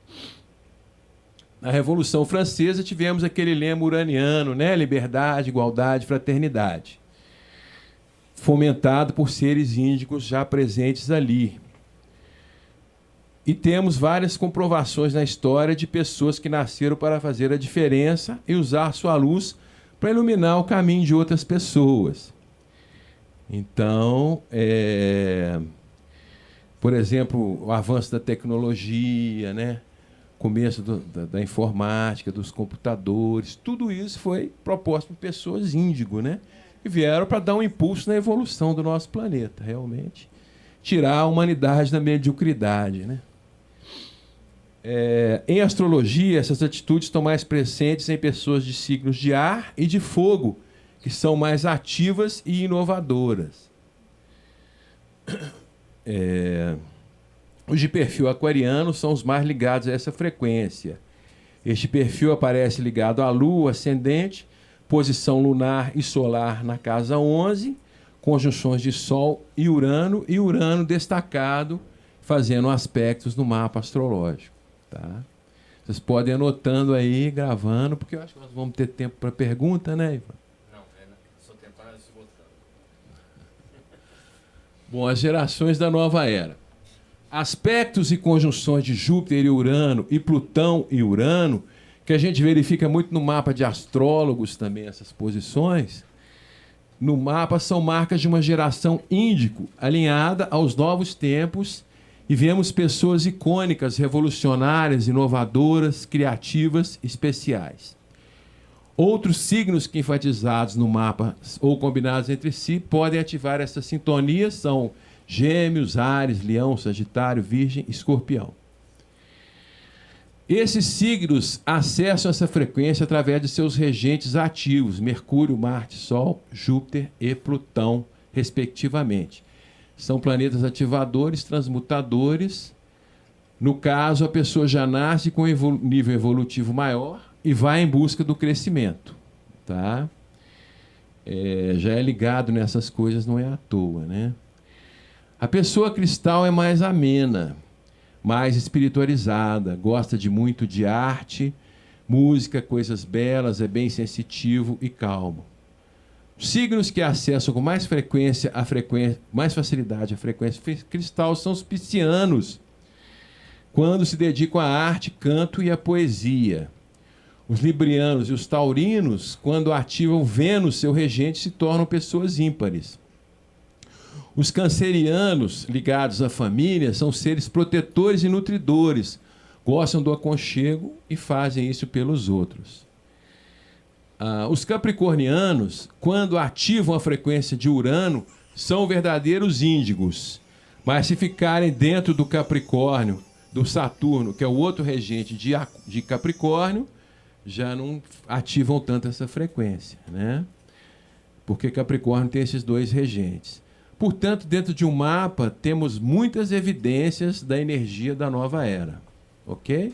[SPEAKER 2] Na Revolução Francesa tivemos aquele lema uraniano, né? Liberdade, igualdade, fraternidade, fomentado por seres índicos já presentes ali. E temos várias comprovações na história de pessoas que nasceram para fazer a diferença e usar sua luz para iluminar o caminho de outras pessoas. Então, por exemplo, o avanço da tecnologia, né? Começo da informática, dos computadores, tudo isso foi proposto por pessoas índigo, né? Que vieram para dar um impulso na evolução do nosso planeta, realmente. Tirar a humanidade da mediocridade, né? Em astrologia, essas atitudes estão mais presentes em pessoas de signos de ar e de fogo, que são mais ativas e inovadoras. Os de perfil aquariano são os mais ligados a essa frequência. Este perfil aparece ligado à Lua ascendente, posição lunar e solar na casa 11, conjunções de Sol e Urano destacado, fazendo aspectos no mapa astrológico. Tá? Vocês podem ir anotando aí, gravando, porque eu acho que nós vamos ter tempo para pergunta, né, Ivan?
[SPEAKER 1] Não, só tentar esgotando.
[SPEAKER 2] Bom, as gerações da nova era. Aspectos e conjunções de Júpiter e Urano e Plutão e Urano, que a gente verifica muito no mapa de astrólogos também, essas posições, no mapa são marcas de uma geração índico, alinhada aos novos tempos, e vemos pessoas icônicas, revolucionárias, inovadoras, criativas, especiais. Outros signos que enfatizados no mapa ou combinados entre si podem ativar essa sintonia são Gêmeos, Áries, Leão, Sagitário, Virgem, Escorpião. Esses signos acessam essa frequência através de seus regentes ativos, Mercúrio, Marte, Sol, Júpiter e Plutão, respectivamente. São planetas ativadores, transmutadores. No caso, a pessoa já nasce com nível evolutivo maior e vai em busca do crescimento. Tá? Já é ligado nessas coisas, não é à toa, né? A pessoa cristal é mais amena, mais espiritualizada, gosta muito de arte, música, coisas belas, é bem sensitivo e calmo. Signos que acessam com mais mais facilidade a frequência cristal são os piscianos, quando se dedicam à arte, canto e à poesia. Os librianos e os taurinos, quando ativam Vênus, seu regente, se tornam pessoas ímpares. Os cancerianos ligados à família são seres protetores e nutridores, gostam do aconchego e fazem isso pelos outros. Os capricornianos, quando ativam a frequência de Urano, são verdadeiros índigos, mas se ficarem dentro do Capricórnio, do Saturno, que é o outro regente de Capricórnio, já não ativam tanto essa frequência, né? Porque Capricórnio tem esses dois regentes. Portanto, dentro de um mapa, temos muitas evidências da energia da nova era. Ok?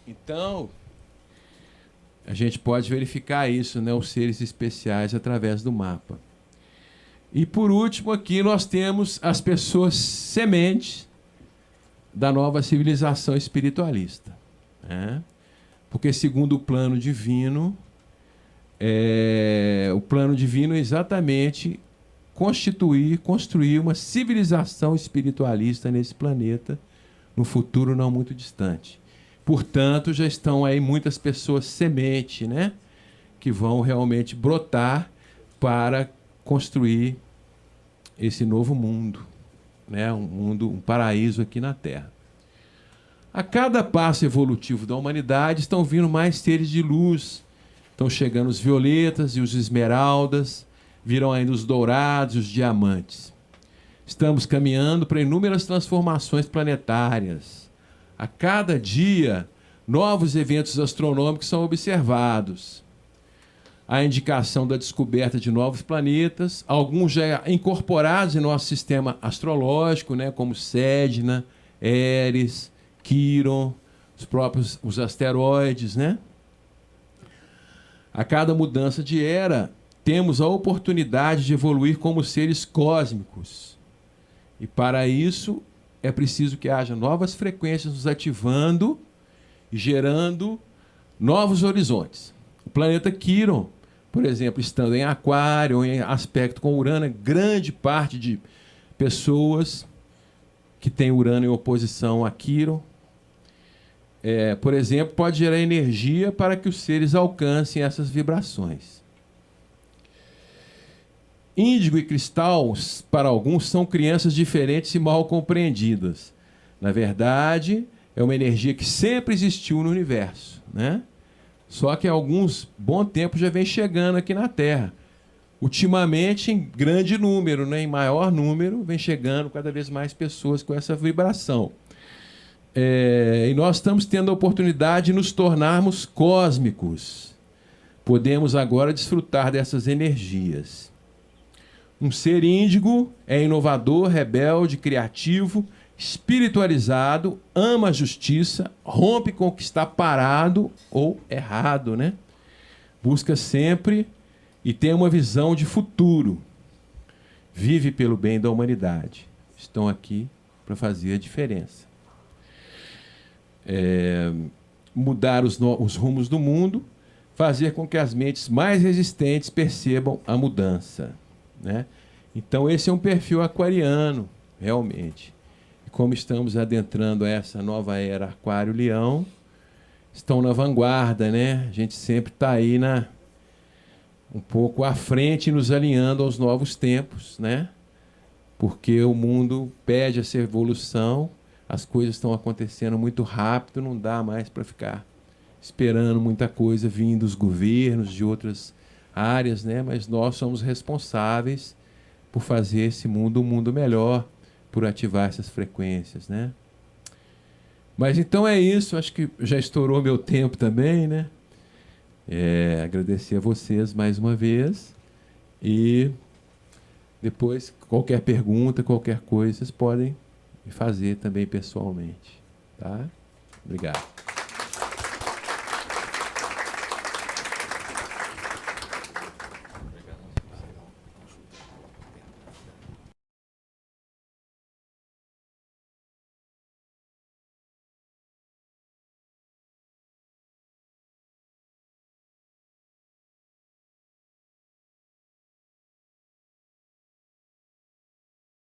[SPEAKER 2] Então, a gente pode verificar isso, né? Os seres especiais através do mapa. E, por último, aqui nós temos as pessoas sementes da nova civilização espiritualista, né? Porque, segundo o plano divino, o plano divino é exatamente construir uma civilização espiritualista nesse planeta no futuro não muito distante. Portanto, já estão aí muitas pessoas semente, né, que vão realmente brotar para construir esse novo mundo, né, um paraíso aqui na Terra. A cada passo evolutivo da humanidade estão vindo mais seres de luz. Estão chegando os violetas e os esmeraldas, virão ainda os dourados e os diamantes. Estamos caminhando para inúmeras transformações planetárias. A cada dia, novos eventos astronômicos são observados. Há indicação da descoberta de novos planetas, alguns já incorporados em nosso sistema astrológico, né, como Sedna, Eris, Quiron, os asteroides, né? A cada mudança de era, temos a oportunidade de evoluir como seres cósmicos. E para isso, é preciso que haja novas frequências nos ativando e gerando novos horizontes. O planeta Quiron, por exemplo, estando em Aquário, ou em aspecto com Urano, grande parte de pessoas que têm Urano em oposição a Quiron, por exemplo, pode gerar energia para que os seres alcancem essas vibrações. Índigo e cristal, para alguns, são crianças diferentes e mal compreendidas. Na verdade, é uma energia que sempre existiu no universo, né? Só que há alguns bom tempo já vem chegando aqui na Terra. Ultimamente, em grande número, né? Em maior número, vem chegando cada vez mais pessoas com essa vibração. E nós estamos tendo a oportunidade de nos tornarmos cósmicos. Podemos agora desfrutar dessas energias. Um ser índigo é inovador, rebelde, criativo, espiritualizado, ama a justiça, rompe com o que está parado ou errado, né? Busca sempre e tem uma visão de futuro. Vive pelo bem da humanidade. Estão aqui para fazer a diferença. Mudar os rumos do mundo, fazer com que as mentes mais resistentes percebam a mudança, né? Então, esse é um perfil aquariano, realmente. E como estamos adentrando essa nova era Aquário-Leão, estão na vanguarda, né? A gente sempre está aí um pouco à frente, nos alinhando aos novos tempos, né? Porque o mundo pede essa evolução. As coisas estão acontecendo muito rápido, não dá mais para ficar esperando muita coisa vindo dos governos, de outras áreas, né? Mas nós somos responsáveis por fazer esse mundo um mundo melhor, por ativar essas frequências, né? Mas então é isso, acho que já estourou meu tempo também, né? Agradecer a vocês mais uma vez e depois qualquer pergunta, qualquer coisa, vocês podem e fazer também pessoalmente, tá? Obrigado.